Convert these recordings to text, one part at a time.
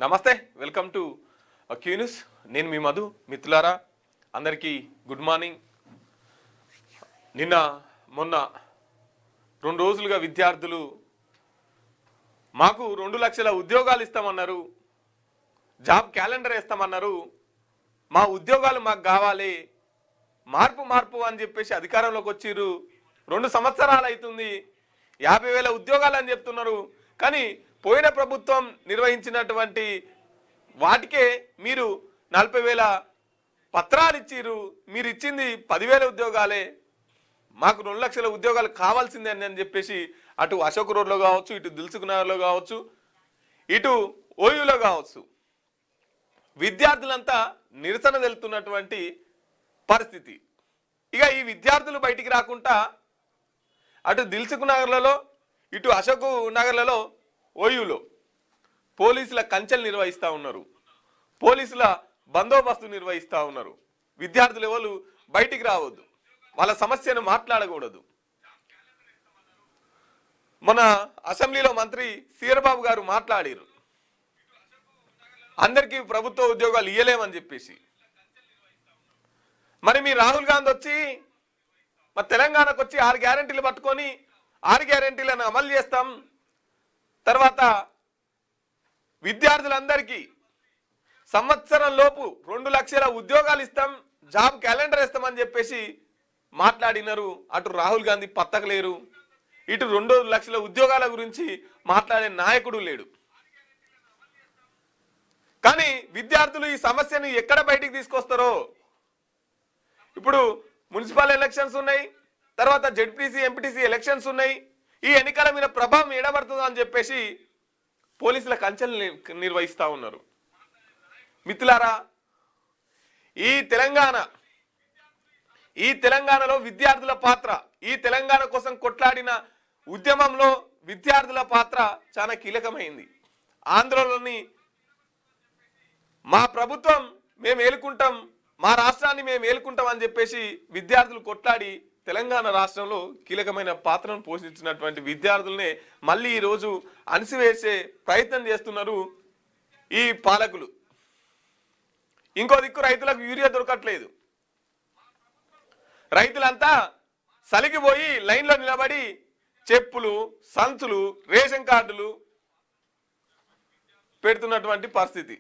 నమస్తే, welcome to Q News. నేను మీ మధు. మిత్రులారా అందరికీ గుడ్ మార్నింగ్. నిన్న మొన్న 2 రోజులుగా విద్యార్థులు మాకు 2 లక్షల ఉద్యోగాలు ఇస్తామన్నారు, జాబ్ క్యాలెండర్ వేస్తామన్నారు, మా ఉద్యోగాలు మాకు కావాలి, మార్పు అని చెప్పేసి అధికారంలోకి వచ్చిర్రు. 2 సంవత్సరాలు అవుతుంది, 50,000 ఉద్యోగాలు అని చెప్తున్నారు. కానీ పోయిన ప్రభుత్వం నిర్వహించినటువంటి వాటికే మీరు 40,000 పత్రాలు ఇచ్చిర్రు. మీరు ఇచ్చింది 10,000 ఉద్యోగాలే, మాకు 2 లక్షల ఉద్యోగాలు కావాల్సిందే అని చెప్పేసి అటు అశోక్ రోడ్లో కావచ్చు, ఇటు దిల్సుఖ్ నగర్లో కావచ్చు, ఇటు ఓయూలో కావచ్చు విద్యార్థులంతా నిరసన తెలుపుతున్నటువంటి పరిస్థితి. ఇక ఈ విద్యార్థులు బయటికి రాకుండా అటు దిల్సుఖ్ నగర్లలో, ఇటు అశోక్ నగర్లలో, ఓయూలో పోలీసుల కంచెలు నిర్వహిస్తూ ఉన్నారు, పోలీసుల బందోబస్తు నిర్వహిస్తూ ఉన్నారు. విద్యార్థులు ఎవరు బయటికి రావద్దు, వాళ్ళ సమస్యను మాట్లాడకూడదు. మన అసెంబ్లీలో మంత్రి సీరబాబు గారు మాట్లాడారు, అందరికీ ప్రభుత్వ ఉద్యోగాలు ఇయ్యలేమని చెప్పేసి. మరి మీ రాహుల్ గాంధీ వచ్చి మరి తెలంగాణకు వచ్చి 6 గ్యారెంటీలు పట్టుకొని 6 గ్యారెంటీలను అమలు చేస్తాం, తర్వాత విద్యార్థులందరికీ సంవత్సరం లోపు 2 లక్షల ఉద్యోగాలు ఇస్తాం, జాబ్ క్యాలెండర్ ఇస్తామని చెప్పేసి మాట్లాడినారు. అటు రాహుల్ గాంధీ పత్తకలేరు, ఇటు 2 లక్షల ఉద్యోగాల గురించి మాట్లాడే నాయకుడు లేడు. కానీ విద్యార్థులు ఈ సమస్యను ఎక్కడ బయటికి తీసుకొస్తారో, ఇప్పుడు మున్సిపల్ ఎలక్షన్స్ ఉన్నాయి, తర్వాత జెడ్పీసీ ఎంపీటీసీ ఎలక్షన్స్ ఉన్నాయి, ఈ ఎన్నికల మీద ప్రభావం ఏడబడుతుందో అని చెప్పేసి పోలీసుల కంచెలు నిర్వహిస్తూ ఉన్నారు. మిత్రులారా, ఈ తెలంగాణలో విద్యార్థుల పాత్ర, ఈ తెలంగాణ కోసం కొట్లాడిన ఉద్యమంలో విద్యార్థుల పాత్ర చాలా కీలకమైంది. ఆంధ్రలోని మా ప్రభుత్వం మేము ఏలుకుంటాం, మా రాష్ట్రాన్ని మేము ఏలుకుంటాం అని చెప్పేసి విద్యార్థులు కొట్లాడి తెలంగాణ రాష్ట్రంలో కీలకమైన పాత్రను పోషించినటువంటి విద్యార్థులనే మళ్ళీ ఈరోజు అణిసివేసే ప్రయత్నం చేస్తున్నారు ఈ పాలకులు. ఇంకో దిక్కు రైతులకు యూరియా దొరకట్లేదు, రైతులంతా సలిగిపోయి లైన్లో నిలబడి చెప్పులు, సంచులు, రేషన్ కార్డులు పెడుతున్నటువంటి పరిస్థితి.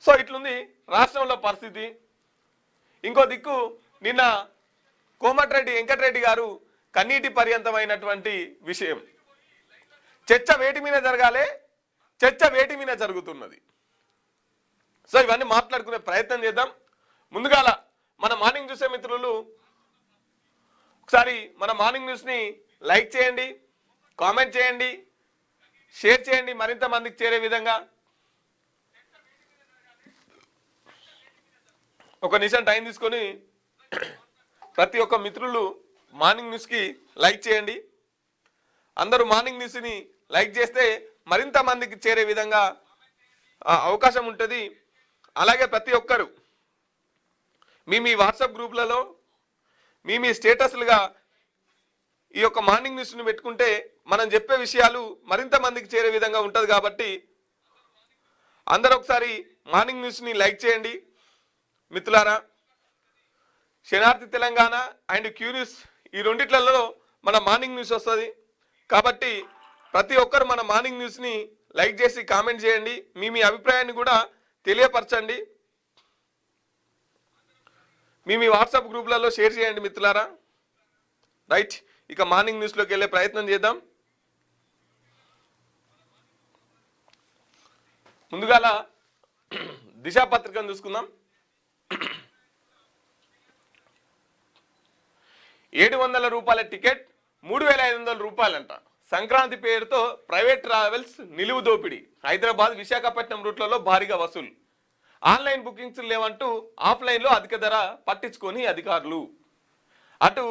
సో ఇట్లుంది రాష్ట్రంలో పరిస్థితి. ఇంకో దిక్కు నిన్న కోమటిరెడ్డి వెంకటరెడ్డి గారు కన్నీటి పర్యంతమైనటువంటి విషయం, చర్చ వేటి మీద జరగాలి, చర్చ వేటి మీద జరుగుతున్నది. సో ఇవన్నీ మాట్లాడుకునే ప్రయత్నం చేద్దాం. ముందుగాల మన మార్నింగ్ చూసే మిత్రులు ఒకసారి మన మార్నింగ్ న్యూస్ని లైక్ చేయండి, కామెంట్ చేయండి, షేర్ చేయండి, మరింత మందికి చేరే విధంగా. ఒక నిమిషం టైం తీసుకొని ప్రతి ఒక్క మిత్రులు మార్నింగ్ న్యూస్కి లైక్ చేయండి. అందరూ మార్నింగ్ న్యూస్ని లైక్ చేస్తే మరింత మందికి చేరే విధంగా అవకాశం ఉంటుంది. అలాగే ప్రతి ఒక్కరు మీ వాట్సాప్ గ్రూప్లలో మీ స్టేటస్లుగా ఈ యొక్క మార్నింగ్ న్యూస్ని పెట్టుకుంటే మనం చెప్పే విషయాలు మరింత మందికి చేరే విధంగా ఉంటుంది. కాబట్టి అందరూ ఒకసారి మార్నింగ్ న్యూస్ని లైక్ చేయండి మిత్రులారా. శనార్థి తెలంగాణ అండ్ క్యూన్యూస్ ఈ రెండిట్లలో మన మార్నింగ్ న్యూస్ వస్తుంది. కాబట్టి ప్రతి ఒక్కరు మన మార్నింగ్ న్యూస్ని లైక్ చేసి కామెంట్ చేయండి, మీ అభిప్రాయాన్ని కూడా తెలియపరచండి, మీ వాట్సాప్ గ్రూప్లలో షేర్ చేయండి మిత్రులారా. రైట్, ఇక మార్నింగ్ న్యూస్లోకి వెళ్ళే ప్రయత్నం చేద్దాం. ముందుగాల దిశా పత్రికను చూసుకుందాం. 700 రూపాయల టికెట్ 3,500 రూపాయలంట. సంక్రాంతి పేరుతో ప్రైవేట్ ట్రావెల్స్ నిలువు దోపిడీ. హైదరాబాద్ విశాఖపట్నం రూట్లలో భారీగా వసూలు. ఆన్లైన్ బుకింగ్స్ లేవంటూ ఆఫ్లైన్లో అధిక ధర పట్టించుకొని అధికారులు. అటు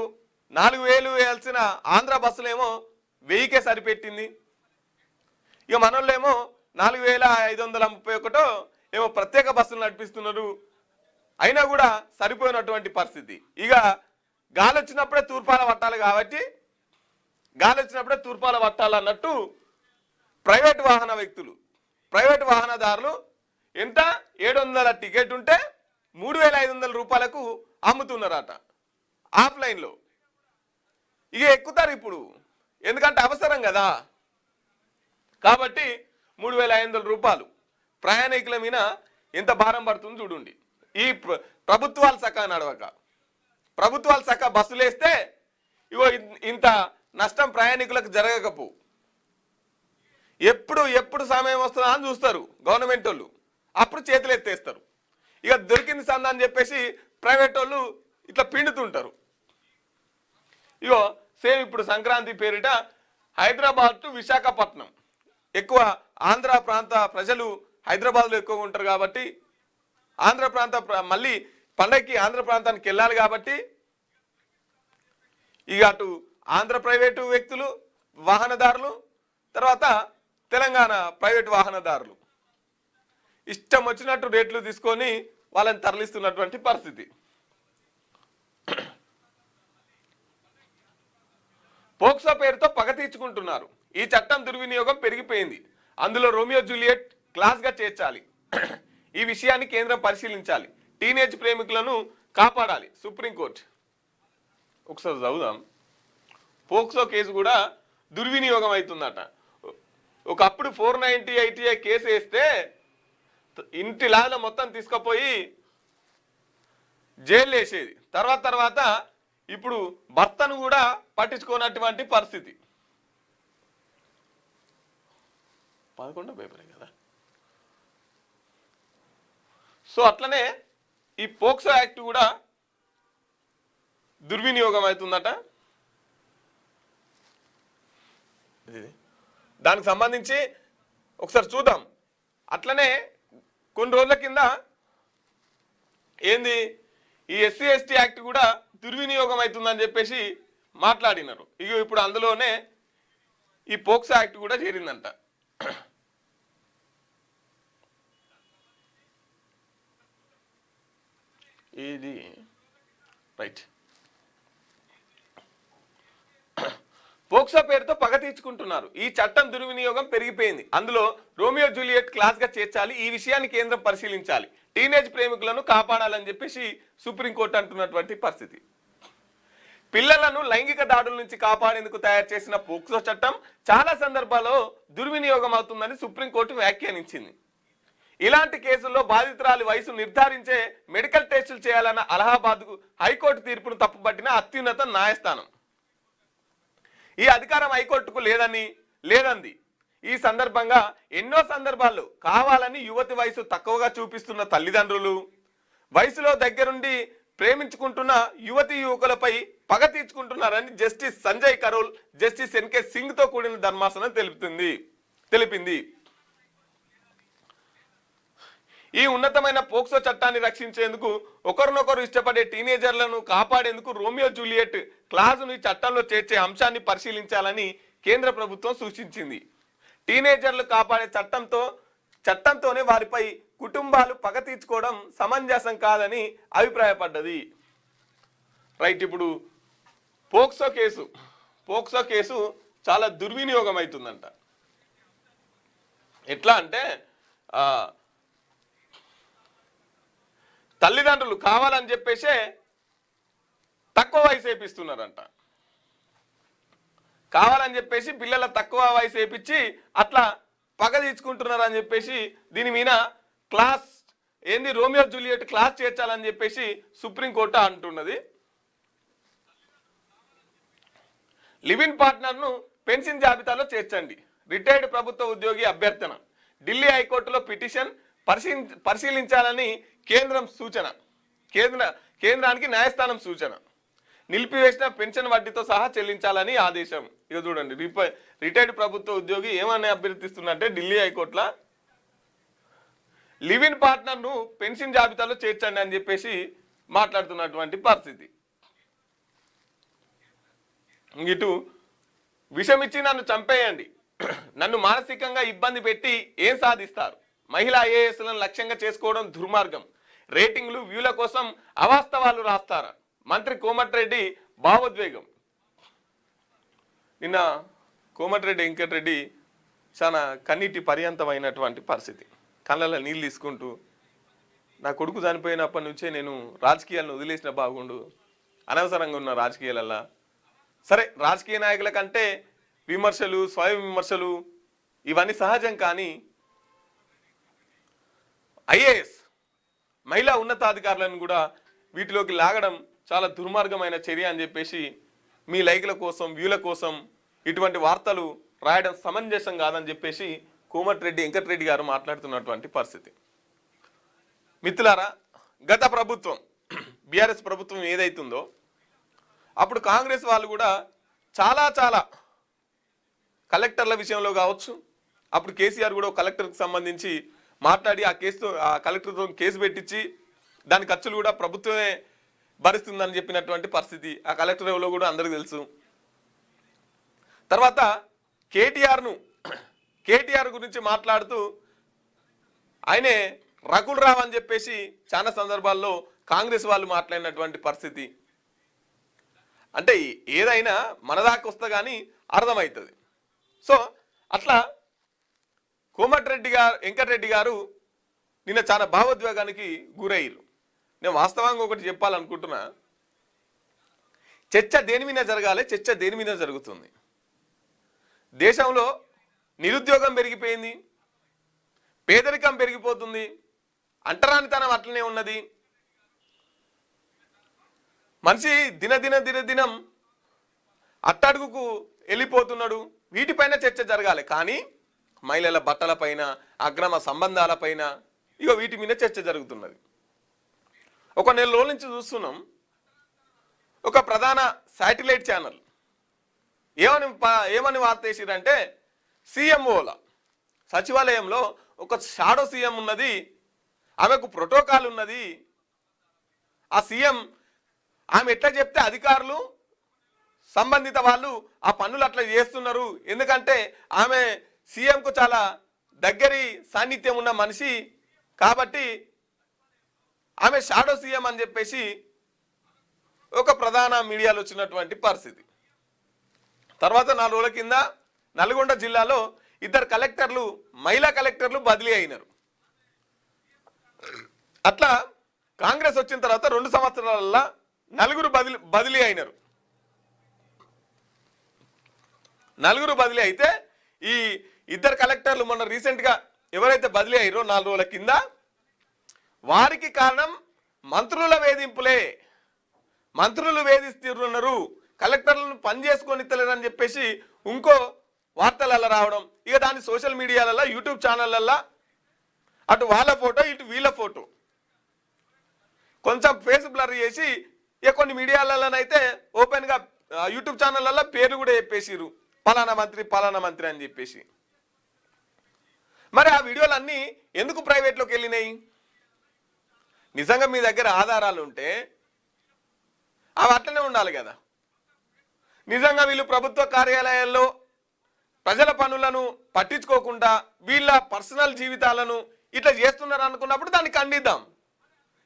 4,000 వేయాల్సిన ఆంధ్ర బస్సులేమో 1,000కే సరిపెట్టింది. ఇక మనోళ్ళేమో 4,531 ఏమో ప్రత్యేక బస్సులు నడిపిస్తున్నారు. అయినా కూడా సరిపోయినటువంటి పరిస్థితి. ఇక గాలి వచ్చినప్పుడే తూర్పాల పట్టాలి కాబట్టి గాలి వచ్చినప్పుడే తూర్పాల పట్టాలన్నట్టు ప్రైవేట్ వాహన వ్యక్తులు ప్రైవేట్ వాహనదారులు ఎంత 700 టికెట్ ఉంటే 3500 రూపాయలకు అమ్ముతున్నారట ఆఫ్లైన్లో. ఇక ఎక్కుతారు ఇప్పుడు, ఎందుకంటే అవసరం కదా. కాబట్టి 3500 రూపాయలు ప్రయాణికుల మీద ఎంత భారం పడుతుంది చూడండి. ఈ ప్రభుత్వాలు చక్కగా నడవక, ప్రభుత్వాలు చక్కగా బస్సులు వేస్తే ఇగో ఇంత నష్టం ప్రయాణికులకు జరగకపో. ఎప్పుడు సమయం వస్తుందా అని చూస్తారు గవర్నమెంట్ వాళ్ళు, అప్పుడు చేతులు ఎత్తేస్తారు. ఇక దొరికింది సంద అని చెప్పేసి ప్రైవేట్ వాళ్ళు ఇట్లా పిండుతుంటారు. ఇగో సేమ్ ఇప్పుడు సంక్రాంతి పేరిట హైదరాబాద్ టు విశాఖపట్నం, ఎక్కువ ఆంధ్ర ప్రాంత ప్రజలు హైదరాబాద్లో ఎక్కువగా ఉంటారు కాబట్టి ఆంధ్ర ప్రాంత మళ్ళీ పండగకి ఆంధ్ర ప్రాంతానికి వెళ్ళాలి కాబట్టి ఇక అటు ఆంధ్ర ప్రైవేటు వ్యక్తులు వాహనదారులు, తర్వాత తెలంగాణ ప్రైవేట్ వాహనదారులు ఇష్టం వచ్చినట్టు రేట్లు తీసుకొని వాళ్ళని తరలిస్తున్నటువంటి పరిస్థితి. పోక్సో పేరుతో పగ తీర్చుకుంటున్నారు. ఈ చట్టం దుర్వినియోగం పెరిగిపోయింది. అందులో రోమియో జూలియట్ క్లాస్గా చేర్చాలి. ఈ విషయాన్ని కేంద్రం పరిశీలించాలి. టీనేజ్ ప్రేమికులను కాపాడాలి సుప్రీంకోర్టు. ఒకసారి చదువుదాం. పోక్సో కేసు కూడా దుర్వినియోగం అవుతుందట. ఒకప్పుడు 490 ITI కేసు వేస్తే ఇంటి లాగా మొత్తం తీసుకుపోయి జైలు వేసేది. తర్వాత ఇప్పుడు భర్తను కూడా పట్టించుకోనటువంటి పరిస్థితి. 11 పేపరే కదా. సో అట్లనే ఈ పోక్సో యాక్ట్ కూడా దుర్వినియోగం అవుతుందట. దానికి సంబంధించి ఒకసారి చూద్దాం. అట్లనే కొన్ని రోజుల కింద ఏంది ఈ SC ST యాక్ట్ కూడా దుర్వినియోగం అవుతుందని చెప్పేసి మాట్లాడినారు. ఇక ఇప్పుడు అందులోనే ఈ పోక్సో యాక్ట్ కూడా చేరిందంట. ఇది రైట్. పోక్సో పేరుతో పగ తీర్చుకుంటున్నారు. ఈ చట్టం దుర్వినియోగం పెరిగిపోయింది. అందులో రోమియో జూలియట్ క్లాస్గా చేర్చాలి. ఈ విషయాన్ని కేంద్రం పరిశీలించాలి. టీనేజ్ ప్రేమికులను కాపాడాలని చెప్పేసి సుప్రీంకోర్టు అంటున్నటువంటి పరిస్థితి. పిల్లలను లైంగిక దాడుల నుంచి కాపాడేందుకు తయారు చేసిన పోక్సో చట్టం చాలా సందర్భాల్లో దుర్వినియోగం అవుతుందని సుప్రీంకోర్టు వ్యాఖ్యానించింది. ఇలాంటి కేసుల్లో బాధితురాలి వయసు నిర్ధారించే మెడికల్ టెస్టులు చేయాలన్న అలహాబాద్ హైకోర్టు తీర్పును తప్పుపట్టిన అత్యున్నత న్యాయస్థానం ఈ అధికారం హైకోర్టుకు లేదంది. ఈ సందర్భంగా ఎన్నో సందర్భాల్లో కావాలని యువతి వయసు తక్కువగా చూపిస్తున్న తల్లిదండ్రులు, వయసులో దగ్గరుండి ప్రేమించుకుంటున్న యువతి యువకులపై పగ తీర్చుకుంటున్నారని justice Sanjay Karol, justice NK సింగ్తో కూడిన ధర్మాసనం తెలిపింది. ఈ ఉన్నతమైన పోక్సో చట్టాన్ని రక్షించేందుకు ఒకరినొకరు ఇష్టపడే టీనేజర్లను కాపాడేందుకు రోమియో జూలియట్ క్లాజును ఈ చట్టంలో చేర్చే అంశాన్ని పరిశీలించాలని కేంద్ర ప్రభుత్వం సూచించింది. టీనేజర్లు కాపాడే చట్టంతోనే వారిపై కుటుంబాలు పగ తీర్చుకోవడం సమంజసం కాదని అభిప్రాయపడ్డది. రైట్. ఇప్పుడు పోక్సో కేసు చాలా దుర్వినియోగం అవుతుందంట. ఎట్లా అంటే తల్లిదండ్రులు కావాలని చెప్పేసే తక్కువ వయసు వేపిస్తున్నారంట. కావాలని చెప్పేసి పిల్లల తక్కువ వయసు వేపించి అట్లా పగ తీర్చుకుంటున్నారని చెప్పేసి దీని మీద క్లాస్ ఏంది రోమియో జూలియట్ క్లాస్ చేర్చాలని చెప్పేసి సుప్రీంకోర్టు అంటున్నది. లివింగ్ పార్ట్నర్ను పెన్షన్ జాబితాలో చేర్చండి. రిటైర్డ్ ప్రభుత్వ ఉద్యోగి అభ్యర్థన. ఢిల్లీ హైకోర్టులో పిటిషన్ పరిశీలించాలని కేంద్రం సూచన. కేంద్రానికి న్యాయస్థానం సూచన. నిలిపివేసిన పెన్షన్ వడ్డీతో సహా చెల్లించాలని ఆదేశం. ఇక చూడండి, రిటైర్డ్ ప్రభుత్వ ఉద్యోగి ఏమని అభ్యర్థిస్తున్నట్టే ఢిల్లీ హైకోర్టులో లివ్ ఇన్ పార్ట్నర్ను పెన్షన్ జాబితాలో చేర్చండి అని చెప్పేసి మాట్లాడుతున్నటువంటి పరిస్థితి. ఇటు విషమిచ్చి నన్ను చంపేయండి, నన్ను మానసికంగా ఇబ్బంది పెట్టి ఏం సాధిస్తారు, మహిళా IASలను లక్ష్యంగా చేసుకోవడం దుర్మార్గం, రేటింగ్లు వ్యూల కోసం అవాస్తవాలు రాస్తారా, మంత్రి కోమటిరెడ్డి భావోద్వేగం. నిన్న కోమటిరెడ్డి వెంకటరెడ్డి చాలా కన్నీటి పర్యంతమైనటువంటి పరిస్థితి. కళ్ళల్లో నీళ్ళు తీసుకుంటూ నా కొడుకు చనిపోయినప్పటి నుంచే నేను రాజకీయాలను వదిలేసిన బాగుండు, అనవసరంగా ఉన్న రాజకీయాలల్లా. సరే, రాజకీయ నాయకుల కంటే విమర్శలు, స్వయం విమర్శలు ఇవన్నీ సహజం. కానీ ఐఏఎస్ మహిళా ఉన్నతాధికారులను కూడా వీటిలోకి లాగడం చాలా దుర్మార్గమైన చర్య అని చెప్పేసి మీ లైకుల కోసం, వ్యూల కోసం ఇటువంటి వార్తలు రాయడం సమంజసం కాదని చెప్పేసి కోమటిరెడ్డి వెంకటరెడ్డి గారు మాట్లాడుతున్నటువంటి పరిస్థితి. మిత్రులారా, గత ప్రభుత్వం బీఆర్ఎస్ ప్రభుత్వం ఏదైతుందో అప్పుడు కాంగ్రెస్ వాళ్ళు కూడా చాలా కలెక్టర్ల విషయంలో కావచ్చు, అప్పుడు కేసీఆర్ కూడా కలెక్టర్కి సంబంధించి మాట్లాడి ఆ కలెక్టర్తో కేసు పెట్టించి దాని ఖర్చులు కూడా ప్రభుత్వమే భరిస్తుందని చెప్పినటువంటి పరిస్థితి ఆ కలెక్టర్ ఎవరో కూడా అందరికీ తెలుసు. తర్వాత కేటీఆర్ గురించి మాట్లాడుతూ ఆయనే రకుల్ రావ్ అని చెప్పేసి చాలా సందర్భాల్లో కాంగ్రెస్ వాళ్ళు మాట్లాడినటువంటి పరిస్థితి. అంటే ఏదైనా మన దాకా వస్తే కానీ అర్థమవుతుంది. సో అట్లా వెంకటరెడ్డి గారు నిన్న చాలా భావోద్వేగానికి గురయ్యారు. నేను వాస్తవంగా ఒకటి చెప్పాలనుకుంటున్నా, చర్చ దేని మీద జరగాలి, చర్చ దేని మీద జరుగుతుంది. దేశంలో నిరుద్యోగం పెరిగిపోయింది, పేదరికం పెరిగిపోతుంది, అంటరానితనం అట్లనే ఉన్నది. మనిషి దినదినం అట్టడుగుకు వెళ్ళిపోతున్నాడు. వీటిపైన చర్చ జరగాలి. కానీ మహిళల బట్టలపైన, అక్రమ సంబంధాలపైన వీటి మీద చర్చ జరుగుతున్నది. ఒక నెల రోజుల నుంచి చూస్తున్నాం, ఒక ప్రధాన శాటిలైట్ ఛానల్ ఏమని వార్త వేసిరంటే, సీఎంఓల సచివాలయంలో ఒక షాడో సీఎం ఉన్నది, ఆమెకు ప్రోటోకాల్ ఉన్నది. ఆ సీఎం ఆమె ఎట్లా చెప్తే అధికారులు సంబంధిత వాళ్ళు ఆ పనులు అట్లా చేస్తున్నారు. ఎందుకంటే ఆమె సీఎంకు చాలా దగ్గరి సాన్నిధ్యం ఉన్న మనిషి కాబట్టి ఆమె షాడో సీఎం అని చెప్పేసి ఒక ప్రధాన మీడియాలో వచ్చినటువంటి పరిస్థితి. తర్వాత 4 రోజుల కింద నల్గొండ జిల్లాలో 2 మహిళా కలెక్టర్లు బదిలీ అయినారు. అట్లా కాంగ్రెస్ వచ్చిన తర్వాత 2 సంవత్సరాలలో 4 బదిలీ అయినారు. 4 బదిలీ అయితే ఈ 2 కలెక్టర్లు మొన్న రీసెంట్గా ఎవరైతే బదిలీ అయ్యారో 4 రోజుల కింద, వారికి కారణం మంత్రుల వేధింపులే. మంత్రులు వేధిస్తున్నారు, కలెక్టర్లను పని చేసుకొని ఇస్తలేరని చెప్పేసి ఇంకో వార్తలలో రావడం. దాన్ని సోషల్ మీడియాలలో, యూట్యూబ్ ఛానళ్ళల్లో అటు వాళ్ళ ఫోటో ఇటు వీళ్ళ ఫోటో కొంచెం ఫేస్ బ్లర్ చేసి కొన్ని మీడియాలలోనైతే ఓపెన్గా యూట్యూబ్ ఛానళ్ళల్లో పేర్లు కూడా చెప్పేసిరు, పలానా మంత్రి అని చెప్పేసి. మరి ఆ వీడియోలన్నీ ఎందుకు ప్రైవేట్లోకి వెళ్ళినాయి? నిజంగా మీ దగ్గర ఆధారాలు ఉంటే అవి అట్లనే ఉండాలి కదా. నిజంగా వీళ్ళు ప్రభుత్వ కార్యాలయాల్లో ప్రజల పనులను పట్టించుకోకుండా వీళ్ళ పర్సనల్ జీవితాలను ఇట్లా చేస్తున్నారు అనుకున్నప్పుడు దాన్ని ఖండిద్దాం,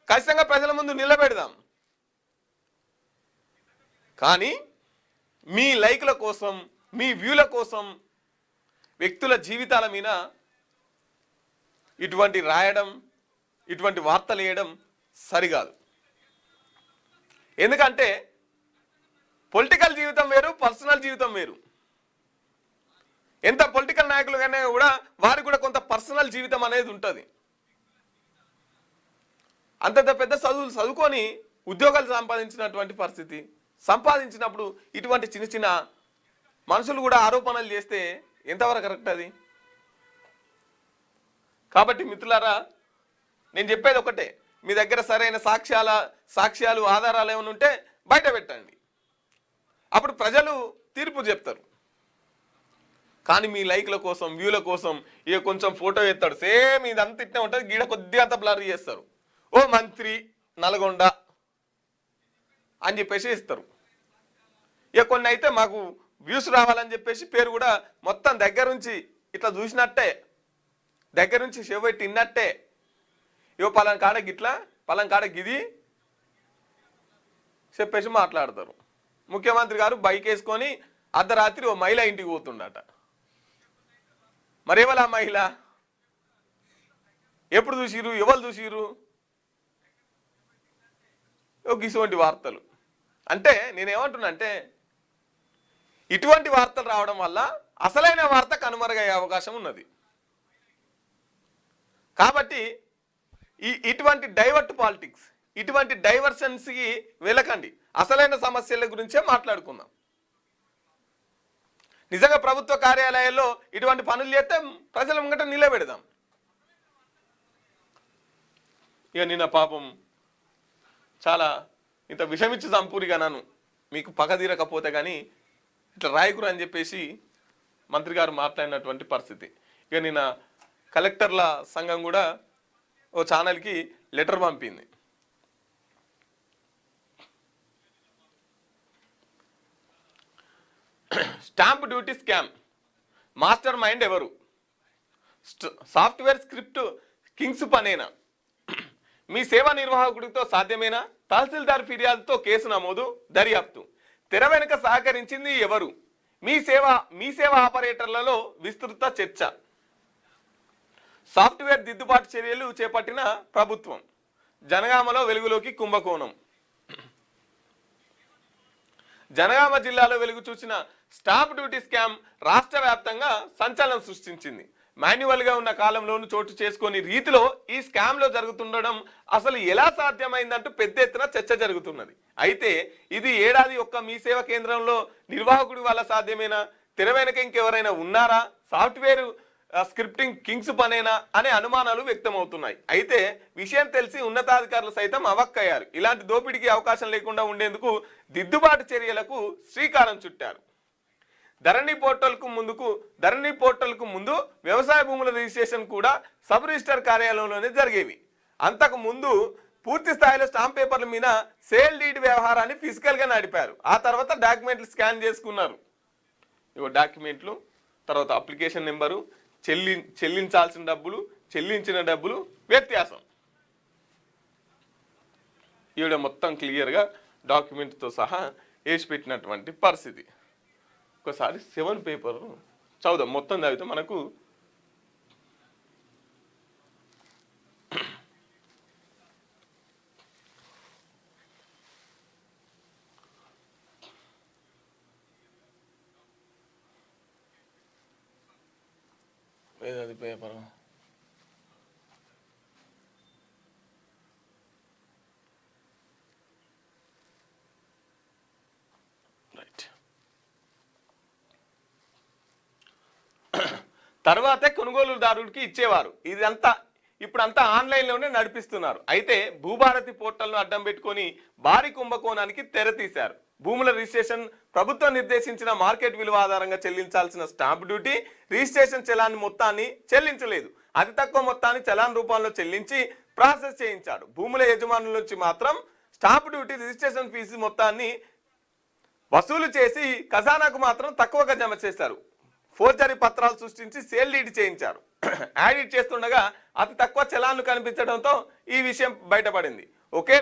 ఖచ్చితంగా ప్రజల ముందు నిలబెడదాం. కానీ మీ లైక్ల కోసం, మీ వ్యూల కోసం వ్యక్తుల జీవితాల మీద ఇటువంటి రాయడం, ఇటువంటి వార్తలు వేయడం సరికాదు. ఎందుకంటే పొలిటికల్ జీవితం వేరు, పర్సనల్ జీవితం వేరు. ఎంత పొలిటికల్ నాయకులు కన్నా కూడా వారికి కూడా కొంత పర్సనల్ జీవితం అనేది ఉంటుంది. అంతంత పెద్ద చదువుకొని ఉద్యోగాలు సంపాదించినటువంటి పరిస్థితి, సంపాదించినప్పుడు ఇటువంటి చిన్న మనుషులు కూడా ఆరోపణలు చేస్తే ఎంతవరకు కరెక్ట్ అది? కాబట్టి మిత్రులారా, నేను చెప్పేది ఒకటే, మీ దగ్గర సరైన సాక్ష్యాలు ఆధారాలు ఏమైనా ఉంటే బయట పెట్టండి, అప్పుడు ప్రజలు తీర్పు చెప్తారు. కానీ మీ లైక్ల కోసం, వ్యూల కోసం కొంచెం ఫోటో ఎత్తాడు, సేమ్ ఇదంతా ఇట్నే ఉంటుంది, గీడ కొద్దిగా అంత బ్లర్ చేస్తారు, ఓ మంత్రి నల్గొండ అని చెప్పేసి ఇస్తారు. కొన్ని అయితే మాకు వ్యూస్ రావాలని చెప్పేసి పేరు కూడా మొత్తం దగ్గర నుంచి ఇట్లా చూసినట్టే, దగ్గర నుంచి చెవెట్టి తిన్నట్టే, పలానా కాడ గిట్లా, పలానా కాడ గిది చెప్పేసి మాట్లాడతారు. ముఖ్యమంత్రి గారు బైక్ వేసుకొని అర్ధరాత్రి ఓ మహిళ ఇంటికి పోతుండట. మరి ఎవరు ఆ మహిళ, ఎప్పుడు చూసిరు, ఎవరు చూసిరు? ఇటువంటి వార్తలు అంటే నేనేమంటున్నా అంటే ఇటువంటి వార్తలు రావడం వల్ల అసలైన వార్త కనుమరుగయ్యే అవకాశం ఉన్నది. కాబట్టి ఇటువంటి డైవర్ట్ పాలిటిక్స్, ఇటువంటి డైవర్షన్స్కి వెళ్ళకండి. అసలైన సమస్యల గురించే మాట్లాడుకుందాం. నిజంగా ప్రభుత్వ కార్యాలయాల్లో ఇటువంటి పనులు చేస్తే ప్రజల ముంగట నిలబెడదాం. ఇక నిన్న పాపం చాలా ఇంత విషమిచ్చి చంపూరిగా నన్ను మీకు పగ తీరకపోతే కానీ ఇట్లా రాయకురు అని చెప్పేసి మంత్రి గారు మాట్లాడినటువంటి పరిస్థితి. ఇక నిన్న కలెక్టర్ల సంఘం కూడా ఓ ఛానల్కి లెటర్ పంపింది. Stamp duty scam mastermind ఎవరు? సాఫ్ట్వేర్ స్క్రిప్ట్ కింగ్స్ పనేనా? మీ సేవా నిర్వాహకుడితో సాధ్యమేనా? తహసీల్దార్ ఫిర్యాదుతో కేసు నమోదు, దర్యాప్తు. తెర వెనుక సహకరించింది ఎవరు? మీ సేవా ఆపరేటర్లలో విస్తృత చర్చ. సాఫ్ట్వేర్ దిద్దుబాటు చర్యలు చేపట్టిన ప్రభుత్వం. జనగామలో వెలుగులోకి కుంభకోణం. జనగామ జిల్లాలో వెలుగు చూసిన స్టాంప్ డ్యూటీ స్కామ్ రాష్ట్ర వ్యాప్తంగా సంచలనం సృష్టించింది. మాన్యువల్గా ఉన్న కాలంలోనూ చోటు చేసుకుని రీతిలో ఈ స్కామ్లో జరుగుతుండడం అసలు ఎలా సాధ్యమైందంటూ పెద్ద ఎత్తున చర్చ జరుగుతున్నది. అయితే ఇది ఏడాది ఒక్క మీ సేవ కేంద్రంలో నిర్వాహకుడి వల్ల సాధ్యమేనా? తెర వెనక ఇంకెవరైనా ఉన్నారా? సాఫ్ట్వేర్ స్క్రిప్టింగ్ కింగ్స్ పనేనా అనే అనుమానాలు వ్యక్తమవుతున్నాయి. అయితే విషయం తెలిసి ఉన్నతాధికారులు సైతం అవక్కయ్యారు. ఇలాంటి దోపిడీకి అవకాశం లేకుండా ఉండేందుకు దిద్దుబాటు చర్యలకు శ్రీకారం చుట్టారు. ధరణి పోర్టల్కు ముందు వ్యవసాయ భూముల రిజిస్ట్రేషన్ కూడా సబ్ రిజిస్టర్ కార్యాలయంలోనే జరిగేవి. అంతకు ముందు పూర్తి స్థాయిలో స్టాంప్ పేపర్ల మీద సేల్ డీడ్ వ్యవహారాన్ని ఫిజికల్గా నడిపారు. ఆ తర్వాత డాక్యుమెంట్లు స్కాన్ చేసుకున్నారు. ఇగో డాక్యుమెంట్లు, తర్వాత అప్లికేషన్ నెంబరు, చెల్లించాల్సిన డబ్బులు, చెల్లించిన డబ్బులు వ్యత్యాసం. ఈవిడ మొత్తం క్లియర్గా డాక్యుమెంట్తో సహా వేసి పెట్టినటువంటి పరిస్థితి. ఒకసారి 7 పేపర్ చదువుదాం, మొత్తం చదివితే మనకు ఏదది పేపర్ రైట్. తర్వాతే కొనుగోలుదారుడికి ఇచ్చేవారు. ఇప్పుడంతా ఆన్లైన్లోనే నడిపిస్తున్నారు. అయితే భూభారతి పోర్టల్ను అడ్డం పెట్టుకొని భారీ కుంభకోణానికి తెరతీశారు. భూముల రిజిస్ట్రేషన్, ప్రభుత్వం నిర్దేశించిన మార్కెట్ విలువ ఆధారంగా చెల్లించాల్సిన స్టాంప్ డ్యూటీ, రిజిస్ట్రేషన్ చలాన్ మొత్తాన్ని చెల్లించలేదు. అతి తక్కువ మొత్తాన్ని చలాన్ రూపంలో చెల్లించి ప్రాసెస్ చేయించాడు. భూముల యజమానుల నుంచి మాత్రం స్టాంప్ డ్యూటీ, రిజిస్ట్రేషన్ ఫీజు మొత్తాన్ని వసూలు చేసి ఖజానాకు మాత్రం తక్కువగా జమ చేశారు. ఫోర్జరీ పత్రాలు సృష్టించి సేల్ డీడ్ చేయించారు. యాడిట్ చేస్తుండగా అతి తక్కువ చలాన్లు కనిపించడంతో ఈ విషయం బయటపడింది. ఒకే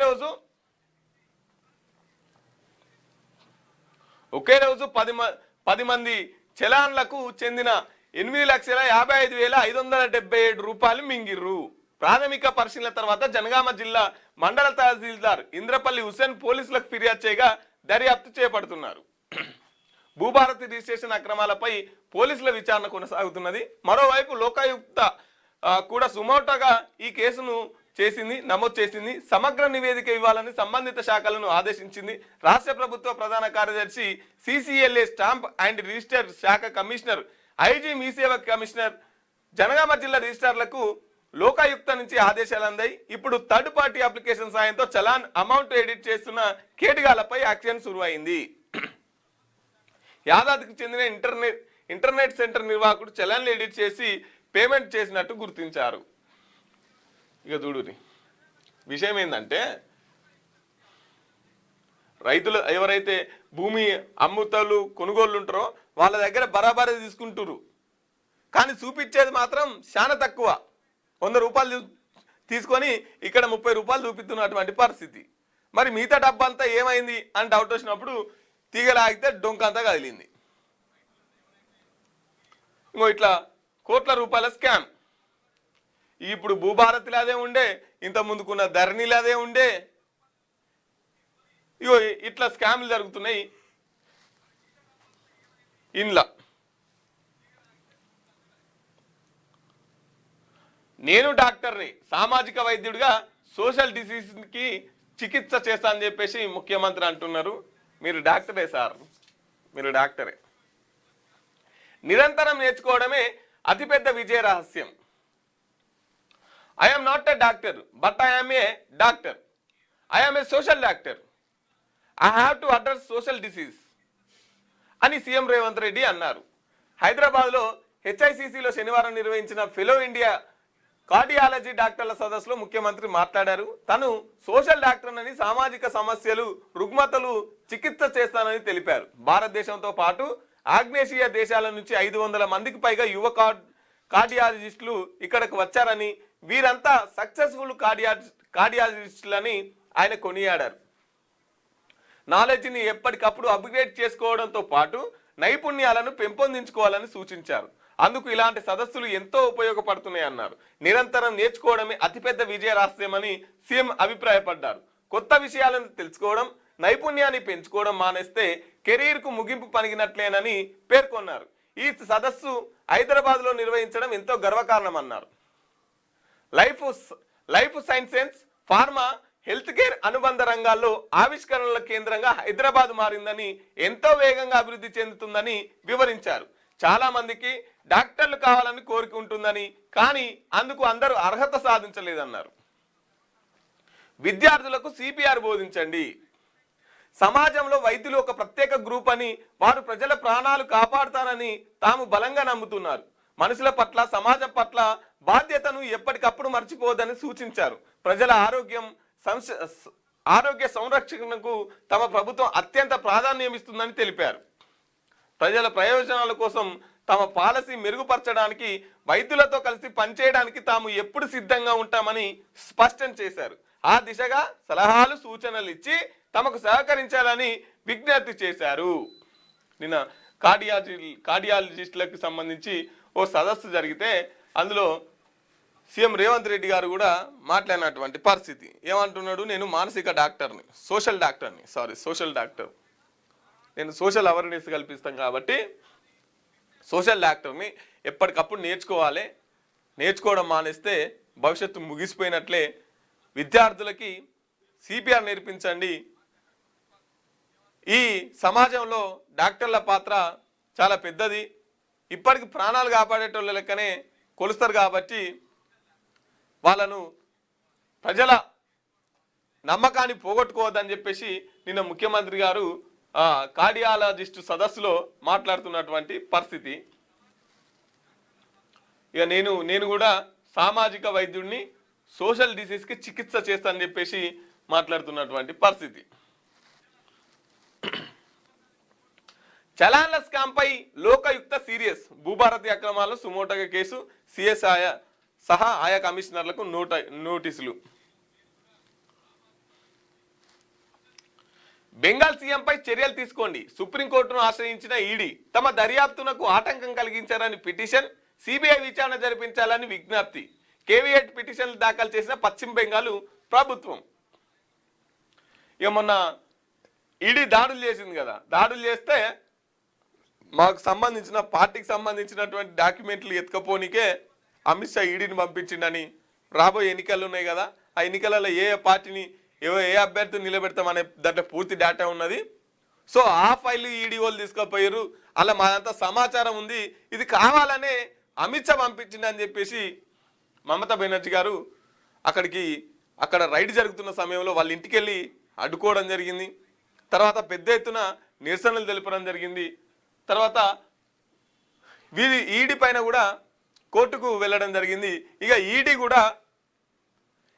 రోజు 10 మంది చలాన్లకు చెందిన 8,55,577 రూపాయలు మింగిర్రు. ప్రాథమిక పరిశీలన తర్వాత జనగామ జిల్లా మండల తహసీల్దార్ ఇంద్రపల్లి హుసేన్ పోలీసులకు ఫిర్యాదు చేయగా దర్యాప్తు చేపడుతున్నారు. భూభారతి రిజిస్ట్రేషన్ అక్రమాలపై పోలీసుల విచారణ కొనసాగుతున్నది. మరోవైపు లోకాయుక్త కూడా సుమోటోగా ఈ కేసును నమోదు చేసింది. సమగ్ర నివేదిక ఇవ్వాలని సంబంధిత శాఖలను ఆదేశించింది. రాష్ట్ర ప్రభుత్వ ప్రధాన కార్యదర్శి, CCLA స్టాంప్ అండ్ రిజిస్టర్ శాఖ కమిషనర్, IG మీసేవ కమిషనర్, జనగామ జిల్లా రిజిస్ట్రార్లకు లోకాయుక్త నుంచి ఆదేశాలు అందాయి. ఇప్పుడు థర్డ్ పార్టీ అప్లికేషన్ సాయంతో చలాన్ అమౌంట్ ఎడిట్ చేస్తున్న కేటగాళ్లపై యాక్షన్ సురువైంది. యాదాద్రికి చెందిన ఇంటర్నెట్ సెంటర్ నిర్వాహకుడు చలాన్లు ఎడిట్ చేసి పేమెంట్ చేసినట్టు గుర్తించారు. ఇక చూడుని విషయం ఏంటంటే, రైతులు ఎవరైతే భూమి అమ్ముతలు కొనుగోళ్ళు ఉంటారో వాళ్ళ దగ్గర బరాబరి తీసుకుంటారు. కానీ చూపించేది మాత్రం చాలా తక్కువ. 100 రూపాయలు తీసుకొని ఇక్కడ 30 రూపాయలు చూపిస్తున్నటువంటి పరిస్థితి. మరి మిగతా డబ్బంతా ఏమైంది అని డౌట్ వచ్చినప్పుడు తీగలాగితే డొంకంతా కదిలింది. ఇంకో ఇట్లా కోట్ల రూపాయల స్కామ్. ఇప్పుడు భూభారతిలో అదే ఉండే, ఇంత ముందుకున్న ధరణిలో అదే ఉండే. ఇగో ఇట్లా స్కామ్లు జరుగుతున్నాయి ఇంట్లో. నేను డాక్టర్ని, సామాజిక వైద్యుడిగా సోషల్ డిసీజ్కి చికిత్స చేస్తా అని చెప్పేసి ముఖ్యమంత్రి అంటున్నారు. మీరు డాక్టరే సార్, మీరు డాక్టరే. నిరంతరం నేర్చుకోవడమే అతిపెద్ద విజయ రహస్యం. I'm not a doctor but I'm a doctor. I'm a social doctor. I have to address social disease అని సీఎం రేవంత్ రెడ్డి అన్నారు. హైదరాబాద్లో హెచ్ఐసిసిలో శనివారం నిర్వహించిన ఫెలో ఇండియా కార్డియాలజీ డాక్టర్ల సదస్సులో ముఖ్యమంత్రి మాట్లాడారు. తను సోషల్ డాక్టర్ అని, సామాజిక సమస్యలు, రుగ్మతలు చికిత్స చేస్తానని తెలిపారు. భారతదేశంతో పాటు ఆగ్నేషియా దేశాల నుంచి 500 మందికి పైగా యువ కార్డియాలజిస్టులు ఇక్కడికి వచ్చారని, వీరంతా సక్సెస్ఫుల్ కార్డియాలజిస్టులని ఆయన కొనియాడారు. నాలెడ్జ్ని ఎప్పటికప్పుడు అప్గ్రేడ్ చేసుకోవడంతో పాటు నైపుణ్యాలను పెంపొందించుకోవాలని సూచించారు. అందుకు ఇలాంటి సదస్సులు ఎంతో ఉపయోగపడుతున్నాయి అన్నారు. నిరంతరం నేర్చుకోవడమే అతిపెద్ద విజయ రహస్యమని సీఎం అభిప్రాయపడ్డారు. కొత్త విషయాలను తెలుసుకోవడం, నైపుణ్యాన్ని పెంచుకోవడం మానేస్తే కెరీర్కు ముగింపు పనిగినట్లేనని పేర్కొన్నారు. ఈ సదస్సు హైదరాబాద్లో నిర్వహించడం ఎంతో గర్వకారణమన్నారు. Life sciences, pharma, health care అనుబంధ రంగాల్లో ఆవిష్కరణల కేంద్రంగా హైదరాబాద్ మారిందని, ఎంతో వేగంగా అభివృద్ధి చెందుతుందని వివరించారు. చాలా మందికి డాక్టర్లు కావాలని కోరిక ఉంటుందని, కానీ అందుకు అందరూ అర్హత సాధించలేదన్నారు. విద్యార్థులకు సిపిఆర్ బోధించండి. సమాజంలో వైద్యులు ఒక ప్రత్యేక గ్రూప్ అని, వారు ప్రజల ప్రాణాలు కాపాడుతారని తాము బలంగా నమ్ముతున్నారు. మనుషుల పట్ల, సమాజం పట్ల బాధ్యతను ఎప్పటికప్పుడు మర్చిపోవద్దని సూచించారు. ప్రజల ఆరోగ్య సంరక్షణకు తమ ప్రభుత్వం అత్యంత ప్రాధాన్యం ఇస్తుందని తెలిపారు. ప్రజల ప్రయోజనాల కోసం తమ పాలసీ మెరుగుపరచడానికి వైద్యులతో కలిసి పనిచేయడానికి తాము ఎప్పుడు సిద్ధంగా ఉంటామని స్పష్టం చేశారు. ఆ దిశగా సలహాలు, సూచనలు ఇచ్చి తమకు సహకరించాలని విజ్ఞప్తి చేశారు. నిన్న కార్డియాలజిస్టులకు సంబంధించి ఓ సదస్సు జరిగితే అందులో సీఎం రేవంత్ రెడ్డి గారు కూడా మాట్లాడినటువంటి పరిస్థితి. ఏమంటున్నాడు? నేను మానసిక డాక్టర్ని, సోషల్ డాక్టర్, నేను సోషల్ అవేర్నెస్ కల్పిస్తాం కాబట్టి సోషల్ డాక్టర్ని ఎప్పటికప్పుడు నేర్చుకోవాలి. నేర్చుకోవడం మానేస్తే భవిష్యత్తు ముగిసిపోయినట్లే. విద్యార్థులకి సిపిఆర్ నేర్పించండి. ఈ సమాజంలో డాక్టర్ల పాత్ర చాలా పెద్దది. ఇప్పటికి ప్రాణాలు కాపాడేటోళ్ళ లెక్కనే కొలుస్తారు కాబట్టి వాళ్ళను ప్రజల నమ్మకాన్ని పోగొట్టుకోవద్దని చెప్పేసి నిన్న ముఖ్యమంత్రి గారు కార్డియాలజిస్టు సదస్సులో మాట్లాడుతున్నటువంటి పరిస్థితి. ఇక నేను కూడా సామాజిక వైద్యుడిని, సోషల్ డిసీజ్కి చికిత్స చేస్తానని చెప్పేసి మాట్లాడుతున్నటువంటి పరిస్థితి. చలాన్ల స్కామ్పై లోకాయుక్త సీరియస్. భూభారతి అక్రమాలను సుమోటోగా కేసు, సిఎస్ సహా ఆయా కమిషనర్లకు నోటీసులు. బెంగాల్ సీఎంపై చర్యలు తీసుకోండి. సుప్రీంకోర్టును ఆశ్రయించిన ఈడీ తమ దర్యాప్తునకు ఆటంకం కలిగించారని పిటిషన్, సిబిఐ విచారణ జరిపించాలని విజ్ఞప్తి. కేవీఎట్ పిటిషన్లు దాఖలు చేసిన పశ్చిమ బెంగాల్ ప్రభుత్వం. ఇక మొన్న ఈడీ దాడులు చేసింది కదా, దాడులు చేస్తే మాకు సంబంధించిన పార్టీకి సంబంధించినటువంటి డాక్యుమెంట్లు ఎత్తుకపోనికే అమిత్ షా ఈడీని పంపించిండని, రాబోయే ఎన్నికలు ఉన్నాయి కదా, ఆ ఎన్నికలలో ఏ పార్టీని ఏ అభ్యర్థిని నిలబెడతామనే దాంట్లో పూర్తి డేటా ఉన్నది. సో ఆ ఫైల్ ఈడీ వాళ్ళు తీసుకుపోయారు, అలా మాదంతా సమాచారం ఉంది, ఇది కావాలనే అమిత్ షా పంపించిండని చెప్పేసి మమతా బెనర్జీ గారు అక్కడ రైడ్ జరుగుతున్న సమయంలో వాళ్ళ ఇంటికి వెళ్ళి అడ్డుకోవడం జరిగింది. తర్వాత పెద్ద ఎత్తున నిరసనలు తెలపడం జరిగింది. తర్వాత వీరి ఈడీ పైన కూడా కోర్టుకు వెళ్ళడం జరిగింది. ఇక ఈడీ కూడా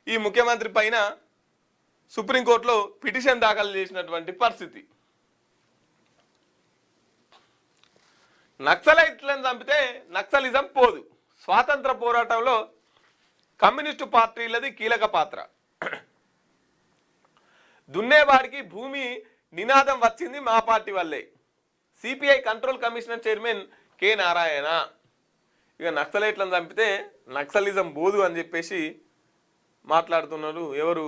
ఈ ముఖ్యమంత్రి పైన సుప్రీంకోర్టులో పిటిషన్ దాఖలు చేసినటువంటి పరిస్థితి. నక్సలైట్లను చంపితే నక్సలిజం పోదు. స్వాతంత్ర పోరాటంలో కమ్యూనిస్టు పార్టీలది కీలక పాత్ర. దున్నేవాడికి భూమి నినాదం వచ్చింది మా పార్టీ వల్లే. CPI control commissioner chairman K Narayana. ఇక నక్సలైట్లను చంపితే నక్సలిజం బోదు అని చెప్పేసి మాట్లాడుతున్నారు. ఎవరు?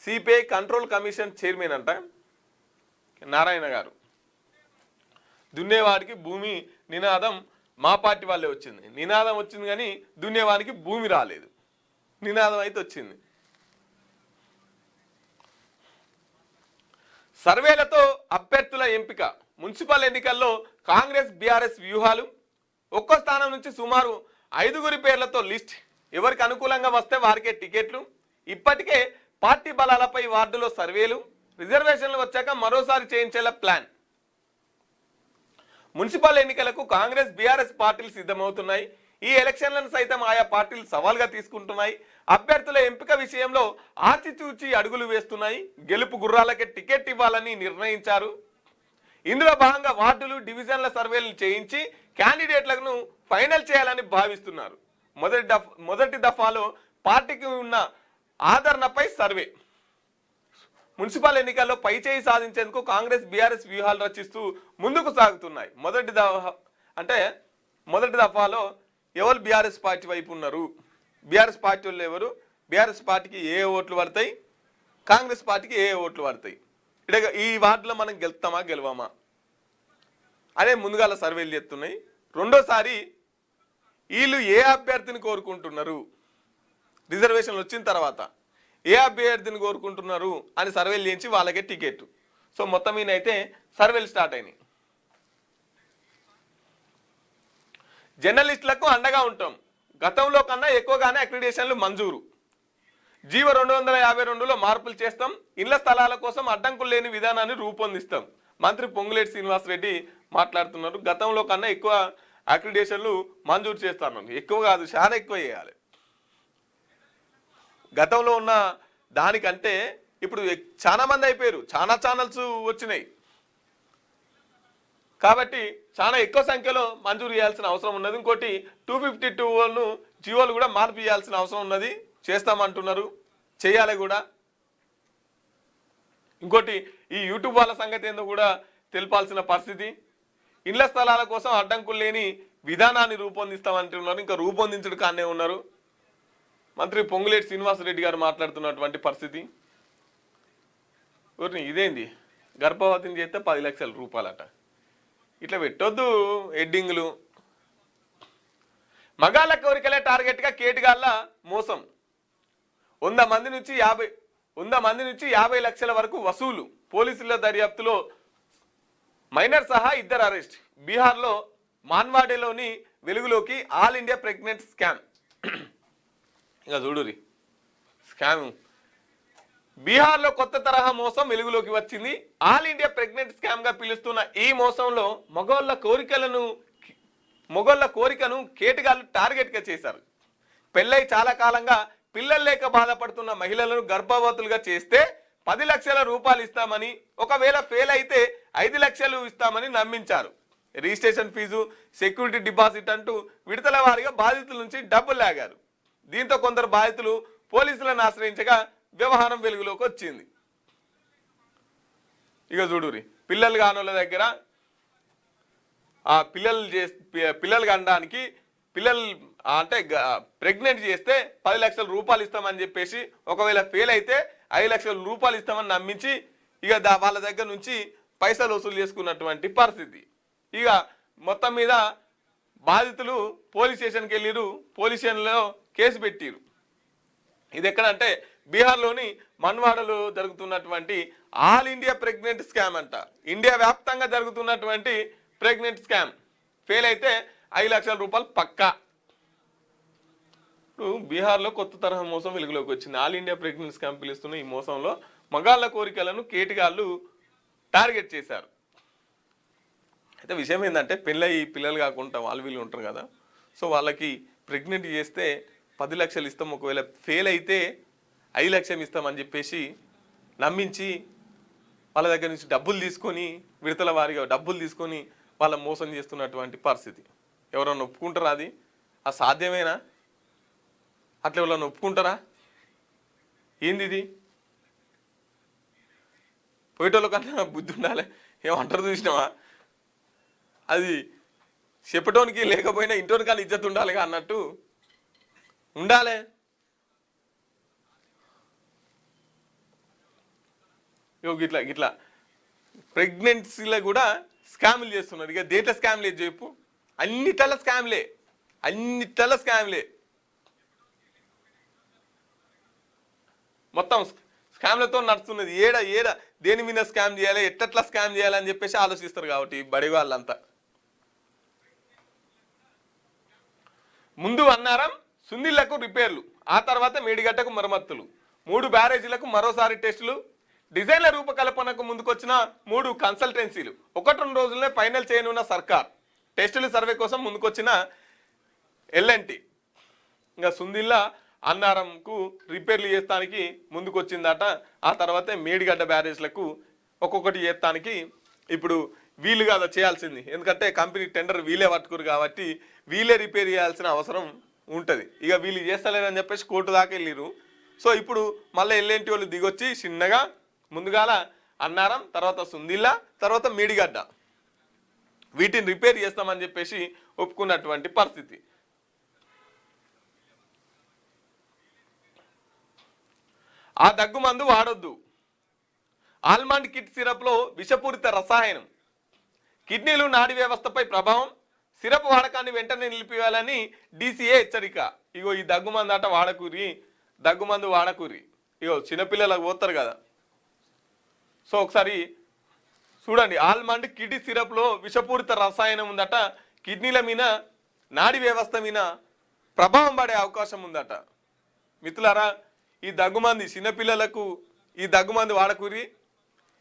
సిపిఐ కంట్రోల్ కమిషన్ చైర్మన్ అంట నారాయణ గారు. దున్నేవాడికి భూమి నినాదం మా పార్టీ వాళ్ళే వచ్చింది. నినాదం వచ్చింది కానీ దున్నేవాడికి భూమి రాలేదు. నినాదం అయితే వచ్చింది. సర్వేలతో అభ్యర్థుల ఎంపిక. మున్సిపల్ ఎన్నికల్లో కాంగ్రెస్ బీఆర్ఎస్ వ్యూహాలు. ఒక్కో స్థానం నుంచి సుమారు 5 పేర్లతో లిస్ట్. ఎవరికి అనుకూలంగా వస్తే వారికే టికెట్లు. ఇప్పటికే పార్టీ బలాలపై వార్డులో సర్వేలు. రిజర్వేషన్లు వచ్చాక మరోసారి చేయించేలా ప్లాన్. మున్సిపల్ ఎన్నికలకు కాంగ్రెస్ బీఆర్ఎస్ పార్టీలు సిద్ధమవుతున్నాయి. ఈ ఎలక్షన్లను సైతం ఆయా పార్టీలు సవాల్గా తీసుకుంటున్నాయి. అభ్యర్థుల ఎంపిక విషయంలో ఆచితూచి అడుగులు వేస్తున్నాయి. గెలుపు గుర్రాలకే టికెట్ ఇవ్వాలని నిర్ణయించారు. ఇందులో భాగంగా వార్డులు డివిజన్ల సర్వేలు చేయించి క్యాండిడేట్లను ఫైనల్ చేయాలని భావిస్తున్నారు. మొదటి దఫాలో పార్టీకి ఉన్న ఆదరణపై సర్వే. మున్సిపల్ ఎన్నికల్లో పైచేయి సాధించేందుకు కాంగ్రెస్ బీఆర్ఎస్ వ్యూహాలు రచిస్తూ ముందుకు సాగుతున్నాయి. మొదటి దఫాలో ఎవరు బీఆర్ఎస్ పార్టీ వైపు ఉన్నారు? బీఆర్ఎస్ పార్టీ వాళ్ళు ఎవరు? బీఆర్ఎస్ పార్టీకి ఏ ఓట్లు పడతాయి, కాంగ్రెస్ పార్టీకి ఏ ఓట్లు పడతాయి, ఇక ఈ వార్డులో మనం గెలుస్తామా గెలవామా అనే ముందుగాల సర్వేలు చేస్తున్నాయి. రెండోసారి వీళ్ళు ఏ అభ్యర్థిని కోరుకుంటున్నారు, రిజర్వేషన్లు వచ్చిన తర్వాత ఏ అభ్యర్థిని కోరుకుంటున్నారు అని సర్వేలు చేయించి వాళ్ళకే టికెట్. సో మొత్తం ఈయనైతే సర్వేలు స్టార్ట్ అయినాయి. జర్నలిస్టులకు అండగా ఉంటాం. గతంలో కన్నా ఎక్కువగానే అక్రిడేషన్లు మంజూరు. జీవో 252లో మార్పులు చేస్తాం. ఇళ్ల స్థలాల కోసం అడ్డంకులు లేని విధానాన్ని రూపొందిస్తాం. మంత్రి పొంగులేటి శ్రీనివాసరెడ్డి మాట్లాడుతున్నారు. గతంలో కన్నా ఎక్కువ అక్రిడేషన్లు మంజూరు చేస్తాను. ఎక్కువ కాదు, చాలా ఎక్కువ చేయాలి. గతంలో ఉన్న దానికంటే ఇప్పుడు చాలా మంది అయిపోయారు, చాలా ఛానల్స్ వచ్చినాయి కాబట్టి చాలా ఎక్కువ సంఖ్యలో మంజూరు చేయాల్సిన అవసరం ఉన్నది. ఇంకోటి 252 జీవోలు కూడా మార్పు చేయాల్సిన అవసరం ఉన్నది. చేస్తామంటున్నారు, చేయాలి కూడా. ఇంకోటి ఈ యూట్యూబ్ వాళ్ళ సంగతి ఏందో కూడా తెలపాల్సిన పరిస్థితి. ఇళ్ల స్థలాల కోసం అడ్డంకులు లేని విధానాన్ని రూపొందిస్తామంటున్నారు. ఇంకా రూపొందించడం కానే ఉన్నారు. మంత్రి పొంగులేటి శ్రీనివాసరెడ్డి గారు మాట్లాడుతున్నటువంటి పరిస్థితి. ఇదేంది, గర్భవతిని చేస్తే 10 లక్షల రూపాయలట. ఇట్లా పెట్టొద్దు హెడ్డింగ్లు. మగాళ్ళ కోరికలే టార్గెట్గా కేటుగాళ్ళ మోసం. 100 మంది నుంచి 50 లక్షల వరకు వసూలు. పోలీసుల దర్యాప్తులో మైనర్ సహా 2 అరెస్ట్. బీహార్లో మాన్వాడేలోని వెలుగులోకి ఆల్ ఇండియా ప్రెగ్నెంట్ స్కామ్. ఇంకా చూడురి స్కామ్. బీహార్లో కొత్త తరహా మోసం వెలుగులోకి వచ్చింది. ఆల్ ఇండియా ప్రెగ్నెంట్ స్కామ్ గా పిలుస్తున్న ఈ మోసంలో మొగోళ్ళ కోరికను కేటుగాళ్ళు టార్గెట్ గా చేశారు. పెళ్ళై చాలా కాలంగా పిల్లలు లేక బాధపడుతున్న మహిళలను గర్భవతులుగా చేస్తే 10 లక్షల రూపాయలు ఇస్తామని, ఒకవేళ ఫెయిల్ అయితే 5 లక్షలు ఇస్తామని నమ్మించారు. రిజిస్ట్రేషన్ ఫీజు, సెక్యూరిటీ డిపాజిట్ అంటూ విడతల వారీగా బాధితుల నుంచి డబ్బులు లాగారు. దీంతో కొందరు బాధితులు పోలీసులను ఆశ్రయించగా వ్యవహారం వెలుగులోకి వచ్చింది. ఇక చూడురి, పిల్లలు కానోళ్ళ దగ్గర ఆ పిల్లలు కనడానికి అంటే ప్రెగ్నెంట్ చేస్తే 10 లక్షల రూపాయలు ఇస్తామని చెప్పేసి, ఒకవేళ ఫెయిల్ అయితే 5 లక్షల రూపాయలు ఇస్తామని నమ్మించి ఇక వాళ్ళ దగ్గర నుంచి పైసలు వసూలు చేసుకున్నటువంటి పరిస్థితి. ఇక మొత్తం మీద బాధితులు పోలీస్ స్టేషన్కి వెళ్ళిరు. పోలీస్ స్టేషన్లో కేసు పెట్టిరు. ఇది ఎక్కడంటే బీహార్లోని మన్వాడలో జరుగుతున్నటువంటి ఆల్ ఇండియా ప్రెగ్నెంట్ స్కామ్ అంట. ఇండియా వ్యాప్తంగా జరుగుతున్నటువంటి ప్రెగ్నెంట్ స్కామ్. ఫెయిల్ అయితే 5 లక్షల రూపాయలు పక్కా. ఇప్పుడు బీహార్లో కొత్త తరహా మోసం వెలుగులోకి వచ్చింది. ఆల్ ఇండియా ప్రెగ్నెంట్ స్కామ్ పిలుస్తున్న ఈ మోసంలో మగాళ్ళ కోరికలను కేటుగాళ్ళు టార్గెట్ చేశారు. అయితే విషయం ఏంటంటే పెళ్ళయి పిల్లలు కాకుండా వీళ్ళు ఉంటారు కదా, సో వాళ్ళకి ప్రెగ్నెంట్ చేస్తే 10 లక్షలు ఇస్తాం, ఒకవేళ ఫెయిల్ అయితే 5 లక్షలు ఇస్తామని చెప్పేసి నమ్మించి వాళ్ళ దగ్గర నుంచి డబ్బులు తీసుకొని, విడతల వారిగా డబ్బులు తీసుకొని వాళ్ళ మోసం చేస్తున్నటువంటి పరిస్థితి. ఎవరన్నా ఒప్పుకుంటారా? అది సాధ్యమేనా? అట్లా ఎవరన్నా ఒప్పుకుంటారా? ఏంది ఇది? పోయేటోళ్ళ కన్నా బుద్ధి ఉండాలి. ఏమంటారు చూసినావా? అది చెప్పటోనికి లేకపోయినా ఇంటోని కానీ ఇజ్జత్ ఉండాలిగా అన్నట్టు ఉండాలి. గిట్లా గిట్లా ప్రెగ్నెన్సీలో కూడా స్కాములు చేస్తున్నారు. ఇక దేంట్లో స్కామ్లు ఏది చెప్పు, అన్నిట్ల స్కామ్లే, అన్నిట్ల స్కామ్లే, మొత్తం స్కామ్లతో నడుస్తున్నది. ఏడ ఏడ దేని మీద స్కామ్ చేయాలి, ఎట్లా స్కామ్ చేయాలని చెప్పేసి ఆలోచిస్తారు. కాబట్టి బడి వాళ్ళంతా ముందు అన్నారం సుందిళ్లకు రిపేర్లు, ఆ తర్వాత మేడిగడ్డకు మరమ్మతులు, 3 బ్యారేజీలకు మరోసారి టెస్టులు, డిజైన్ల రూపకల్పనకు ముందుకొచ్చిన 3 కన్సల్టెన్సీలు, 1-2 రోజులనే ఫైనల్ చేయనున్న సర్కార్, టెస్టుల సర్వే కోసం ముందుకొచ్చిన ఎల్ఎన్టీ. ఇంకా సుందిల్లా అన్నారంకు రిపేర్లు చేస్తానికి ముందుకొచ్చిందట. ఆ తర్వాతే మేడిగడ్డ బ్యారేజ్లకు ఒక్కొక్కటి చేస్తానికి ఇప్పుడు వీళ్ళు కాదా చేయాల్సింది, ఎందుకంటే కంపెనీ టెండర్ వీళ్ళే పట్టుకురు కాబట్టి వీళ్ళే రిపేర్ చేయాల్సిన అవసరం ఉంటుంది. ఇక వీళ్ళు చేస్తలేరని చెప్పేసి కోర్టు దాకా వెళ్ళిరు. సో ఇప్పుడు మళ్ళీ ఎల్ఎన్టీ వాళ్ళు దిగొచ్చి చిన్నగా ముందుగాల అన్నారం, తర్వాత సుందిల్లా, తర్వాత మేడిగడ్డ వీటిని రిపేర్ చేస్తామని చెప్పేసి ఒప్పుకున్నటువంటి పరిస్థితి. ఆ దగ్గు మందు వాడొద్దు, ఆల్మండ్ కిట్ సిరప్లో విషపూరిత రసాయనం, కిడ్నీలు నాడి వ్యవస్థపై ప్రభావం, సిరప్ వాడకాన్ని వెంటనే నిలిపివేయాలని డీసీఏ హెచ్చరిక. ఇగో ఈ దగ్గుమందు అట వాడకూరి, దగ్గుమందు వాడకూరి. ఇగో చిన్నపిల్లలకు పోతారు కదా. సో ఒకసారి చూడండి, ఆల్మండ్ కిడ్నీ సిరప్లో విషపూరిత రసాయనం ఉందట, కిడ్నీల మీద నాడి వ్యవస్థ మీద ప్రభావం పడే అవకాశం ఉందట. మిత్రులారా, ఈ దగ్గుమంది చిన్నపిల్లలకు ఈ దగ్గుమంది వాడకూరి.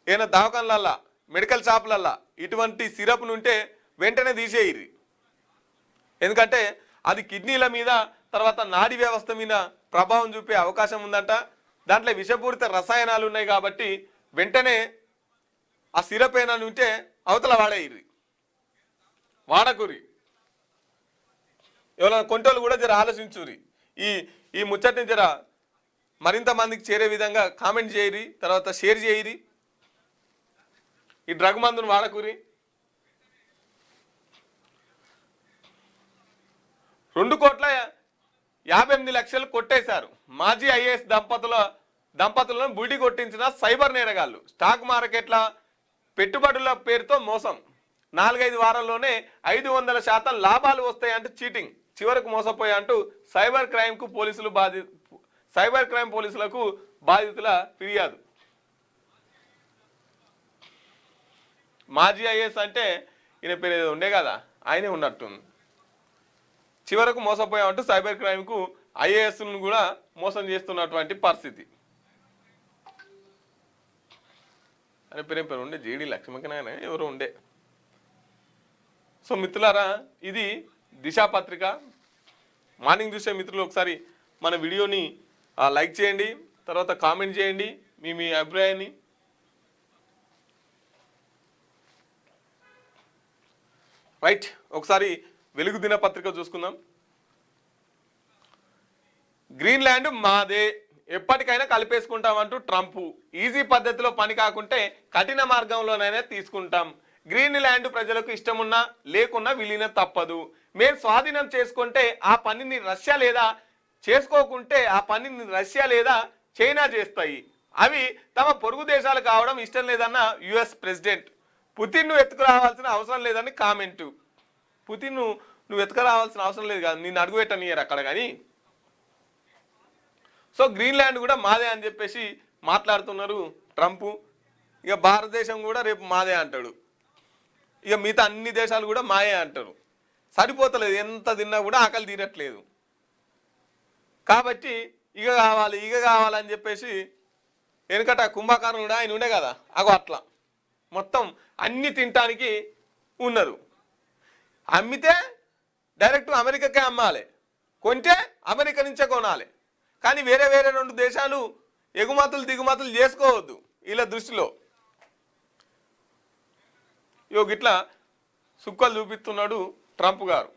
ఏమైనా దవాఖానలల్లా, మెడికల్ షాపులల్లా ఇటువంటి సిరప్ నుంటే వెంటనే తీసేయిరి. ఎందుకంటే అది కిడ్నీల మీద తర్వాత నాడి వ్యవస్థ మీద ప్రభావం చూపే అవకాశం ఉందంట. దాంట్లో విషపూరిత రసాయనాలు ఉన్నాయి కాబట్టి వెంటనే ఆ సిరప్ అయినా ఉంటే అవతల వాడేయిరి, వాడకూరి. ఎవరైనా కొంటోళ్ళు కూడా జర ఆలోచించురి. ఈ ముచ్చటిని జర మరింత మందికి చేరే విధంగా కామెంట్ చేయరి, తర్వాత షేర్ చేయరి. ఈ డ్రగ్ మందును వాడకూరి. 2,58,00,000 కొట్టేశారు. మాజీ ఐఏఎస్ దంపతులను బుడి కొట్టించిన సైబర్ నేరగాళ్లు. స్టాక్ మార్కెట్ల పెట్టుబడుల పేరుతో మోసం, 4-5 వారాల్లోనే 500% లాభాలు వస్తాయంటూ చీటింగ్, చివరకు మోసపోయా అంటూ సైబర్ క్రైమ్ పోలీసులకు బాధితుల ఫిర్యాదు. మాజీ ఐఏఎస్ అంటే ఈయన పేరు ఏదో ఉండే కదా, ఆయనే ఉన్నట్టుంది. చివరకు మోసపోయామంటూ సైబర్ క్రైమ్కు ఐఏఎస్ను కూడా మోసం చేస్తున్నటువంటి పరిస్థితి. అని పేరు ఉండే, జేడీ లక్ష్మీకనే ఎవరు ఉండే. సో మిత్రులారా, ఇది దిశా పత్రిక మార్నింగ్ చూసే మిత్రులు ఒకసారి మన వీడియోని లైక్ చేయండి, తర్వాత కామెంట్ చేయండి మీ అభిప్రాయాన్ని. రైట్, ఒకసారి వెలుగు దినపత్రిక చూసుకుందాం. గ్రీన్లాండ్ మాదే, ఎప్పటికైనా కలిపేసుకుంటామంటూ ట్రంప్. ఈజీ పద్ధతిలో పని కాకుంటే కఠిన మార్గంలోనైనా తీసుకుంటాం. గ్రీన్లాండ్ ప్రజలకు ఇష్టమున్నా లేకున్నా విలీనం తప్పదు. మేము స్వాధీనం చేసుకుంటే ఆ పనిని రష్యా లేదా చేసుకోకుంటే ఆ పనిని రష్యా లేదా చైనా చేస్తాయి. అవి తమ పొరుగు దేశాలు కావడం ఇష్టం లేదన్న యుఎస్ ప్రెసిడెంట్. పుతిన్ను ఎత్తుకురావాల్సిన అవసరం లేదని కామెంటు. పుతిన్ను నువ్వు ఎత్తుకురావాల్సిన అవసరం లేదు కదా, నేను అడుగు పెట్టనియరు అక్కడ. కానీ సో గ్రీన్లాండ్ కూడా మాదే అని చెప్పేసి మాట్లాడుతున్నారు ట్రంప్. ఇక భారతదేశం కూడా రేపు మాదే అంటాడు. ఇక మిగతా అన్ని దేశాలు కూడా మాయే అంటారు. సరిపోతలేదు, ఎంత తిన్నా కూడా ఆకలి తీరట్లేదు. కాబట్టి ఇక కావాలని చెప్పేసి వెనుకట కుంభకర్ణుడు కూడా ఆయన ఉండే కదా, అగో అట్లా మొత్తం అన్ని తినటానికి ఉన్నారు. అమ్మితే డైరెక్ట్ అమెరికాకే అమ్మాలి, కొంటే అమెరికా నుంచే కొనాలి. కానీ వేరే 2 దేశాలు ఎగుమతులు దిగుమతులు చేసుకోవద్దు వీళ్ళ దృష్టిలో. గిట్లా సుక్కలు చూపిస్తున్నాడు ట్రంప్ గారు.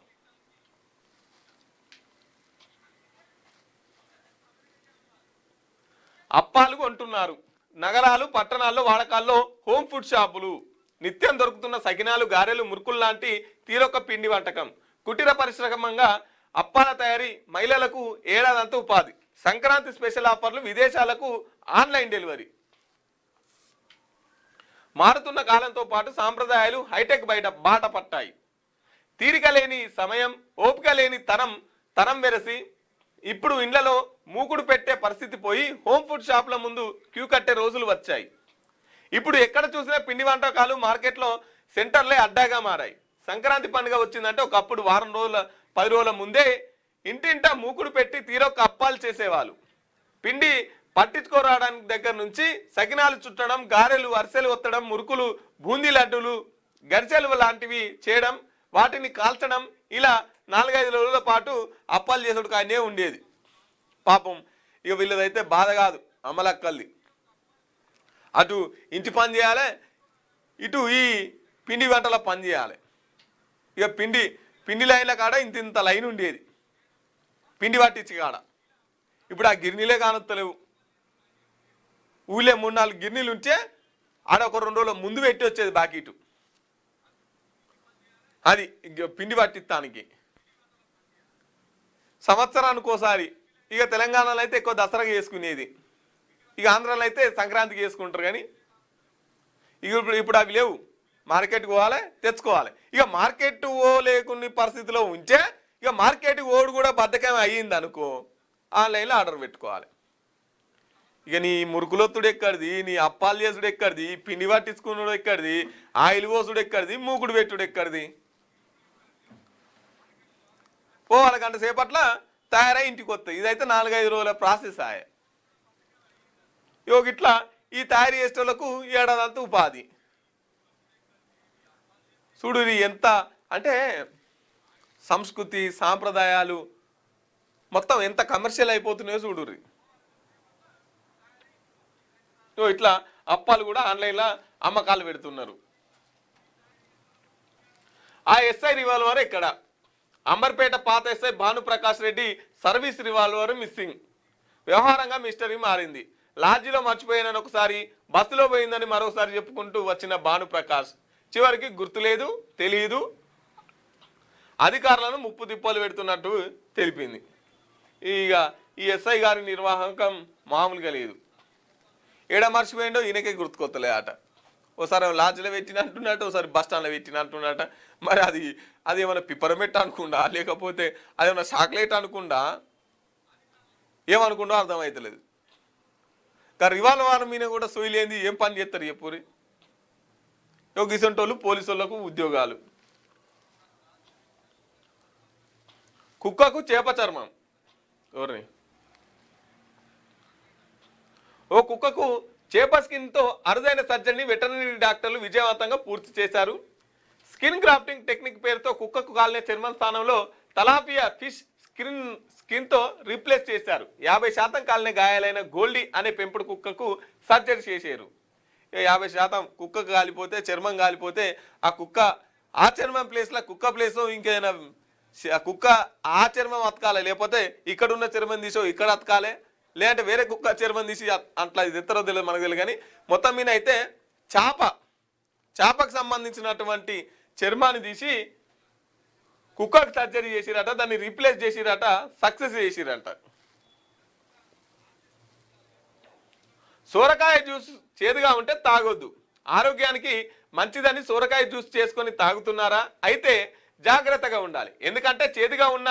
అప్పాలు కొంటున్నారు. నగరాలు పట్టణాల్లో వాడకాల్లో హోమ్ ఫుడ్ షాపులు. నిత్యం దొరుకుతున్న సకినాలు, గారెలు, మురుకులు లాంటి తీరొక్క పిండి వంటకం. కుటీర పరిశ్రమంగా అప్పాల తయారీ, మహిళలకు ఏడాదంతా ఉపాధి. సంక్రాంతి స్పెషల్ ఆఫర్లు, విదేశాలకు ఆన్లైన్ డెలివరీ. మారుతున్న కాలంతో పాటు సాంప్రదాయాలు హైటెక్ బాట పట్టాయి. తీరిక లేని సమయం, ఓపిక లేని తరం వెరసి ఇప్పుడు ఇండ్లలో మూకుడు పెట్టే పరిస్థితి పోయి హోమ్ ఫుడ్ షాప్ల ముందు క్యూ కట్టే రోజులు వచ్చాయి. ఇప్పుడు ఎక్కడ చూసినా పిండి వంటకాలు మార్కెట్లో సెంటర్లే అడ్డాగా మారాయి. సంక్రాంతి పండుగ వచ్చిందంటే ఒకప్పుడు వారం రోజుల 10 రోజుల ముందే ఇంటింటా మూకుడు పెట్టి తీరొక్క అప్పాలు చేసేవాళ్ళు. పిండి పట్టించుకోరావడానికి దగ్గర నుంచి సకినాలు చుట్టడం, గారెలు, అరిసెలు ఒత్తడం, మురుకులు, బూందీ లడ్డూలు, గరిసెలు లాంటివి చేయడం, వాటిని కాల్చడం, ఇలా 4-5 రోజుల పాటు అప్పాలు చేసుడు కానే ఉండేది. పాపం ఇక వీళ్ళదైతే బాధ కాదు, అమలక్కల్ది. అటు ఇంటి పని చేయాలి, ఇటు ఈ పిండి వంటల పని చేయాలి. ఇక పిండి లైన్ల కాడ ఇంత లైన్ ఉండేది పిండి పట్టించి కాడ. ఇప్పుడు ఆ గిర్నీలే కానొత్తలేవు. ఊళ్ళే 3-4 గిర్నీలు ఉంటే ఆడ ఒక 2 రోజుల ముందు పెట్టి వచ్చేది బాకీటు. అది పిండి పట్టిస్తానికి సంవత్సరానికి ఒకసారి. ఇక తెలంగాణలో అయితే ఎక్కువ దసరాకి చేసుకునేది, ఇక ఆంధ్రాలో అయితే సంక్రాంతికి చేసుకుంటారు. కానీ ఇప్పుడు అవి లేవు. మార్కెట్కి పోవాలి, తెచ్చుకోవాలి. ఇక మార్కెట్ లేకునే పరిస్థితిలో ఉంటే ఇక మార్కెట్కి ఓడు కూడా బద్ధకం అయ్యింది అనుకో, ఆన్లైన్లో ఆర్డర్ పెట్టుకోవాలి. ఇక నీ మురుకులొత్తుడు ఎక్కడిది, నీ అప్పాలు చేసుడు ఎక్కడిది, పిండి పట్టించుకున్నాడు ఎక్కడిది, ఆయిల్ పోసుడు ఎక్కడిది, మూకుడు పెట్టుడు ఎక్కడిది. పోవాలి గంట సేపట్ల తయారై ఇంటికి వస్తాయి. ఇదైతే 4-5 రోజుల ప్రాసెస్ ఆయే. ఇట్లా ఈ తయారు చేసేటోళ్లకు ఏడాదంతా ఉపాధి. చూడు ఎంత అంటే సంస్కృతి, సాంప్రదాయాలు మొత్తం ఎంత కమర్షియల్ అయిపోతున్నాయో చూడుర్రి. ఇట్లా అప్పాలు కూడా ఆన్లైన్లో అమ్మకాలు పెడుతున్నారు. ఆ ఎస్ఐ రివాల్వర్ ఇక్కడ అంబర్పేట పాత SI Bhanuprakash Reddy service revolver missing. వ్యవహారంగా మిస్టరీ మారింది. లాడ్జిలో మర్చిపోయానని ఒకసారి, బస్సులో పోయిందని మరోసారి చెప్పుకుంటూ వచ్చిన భానుప్రకాష్ చివరికి గుర్తులేదు, తెలియదు, అధికారులను ముప్పు తిప్పలు పెడుతున్నట్టు తెలిపింది. ఇక ఈ ఎస్ఐ గారి నిర్వాహకం మామూలుగా లేదు. ఏడ మర్చిపోయిండో ఈయనకే గుర్తుకొత్తలే ఆట. ఒకసారి లాడ్జ్లో పెట్టినట్టున్నట్టు, ఒకసారి బస్ స్టాండ్లో పెట్టినట్టున్నట. మరి అది ఏమైనా పిపరమెట్ అనుకుండా, లేకపోతే అదేమన్నా చాక్లెట్ అనుకుండా, ఏమనుకుంటో అర్థమవుతలేదు. కానీ రివాల్వర్ మీద కూడా సోయలేంది ఏం పని చేస్తారు చెప్పురి. గిసంటోళ్ళు పోలీసు వాళ్ళకు ఉద్యోగాలు. కుక్కకు చేప చర్మం. ఎవరిని ఓ కుక్కకు చేప స్కిన్తో అరుదైన సర్జరీని వెటర్నరీ డాక్టర్లు విజయవంతంగా పూర్తి చేశారు. స్కిన్ గ్రాఫ్టింగ్ టెక్నిక్ పేరుతో కుక్కకు కాలిన చర్మం స్థానంలో తలాపియా ఫిష్ స్కిన్తో రీప్లేస్ చేశారు. 50% కాలిన గాయాలైన గోల్డీ అనే పెంపుడు కుక్కకు సర్జరీ చేశారు. 50% కుక్కకు కాలిపోతే, చర్మం కాలిపోతే ఆ కుక్క ఆ చర్మం ప్లేస్లో కుక్క ప్లేస్ ఇంకేదైనా కుక్క ఆ చర్మం అతకాలి, లేకపోతే ఇక్కడున్న చర్మం తీసో ఇక్కడ అతకాలి, లేదంటే వేరే కుక్క చర్మం తీసి అట్లా ఇది ఎత్తరో తెలియదు, మనకు తెలియదు. కానీ మొత్తం మీద అయితే చేపకు సంబంధించినటువంటి చర్మాన్ని తీసి కుక్కకు సర్జరీ చేసిరట, దాన్ని రీప్లేస్ చేసిరట, సక్సెస్ చేసిరట. సోరకాయ జ్యూస్ చేదుగా ఉంటే తాగొద్దు, ఆరోగ్యానికి మంచిదని సోరకాయ జ్యూస్ చేసుకొని తాగుతున్నారా? అయితే జాగ్రత్తగా ఉండాలి. ఎందుకంటే చేదుగా ఉన్న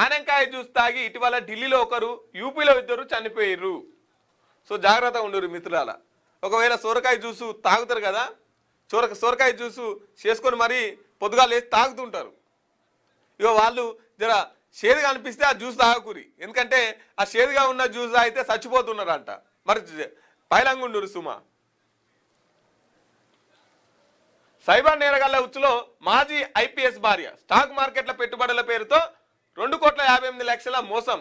ఆనంకాయ జ్యూస్ తాగి ఇటీవల ఢిల్లీలో ఒకరు, యూపీలో 2 చనిపోయారు. సో జాగ్రత్తగా ఉండరు మిత్రులాల. ఒకవేళ సోరకాయ జ్యూసు తాగుతారు కదా, సోరకాయ జ్యూసు చేసుకొని మరి పొద్దుగా లేచి తాగుతుంటారు. ఇక వాళ్ళు జర షేదుగా అనిపిస్తే ఆ జ్యూస్ తాగకూరి, ఎందుకంటే ఆ షేదుగా ఉన్న జ్యూస్ తాగితే చచ్చిపోతున్నారంట. మరి పైలంగుండూరు సుమా. సైబర్ నేరగాళ్ల ఉచ్చులో మాజీ ఐపీఎస్ భార్య. స్టాక్ మార్కెట్ల పెట్టుబడుల పేరుతో 2,58,00,000 మోసం.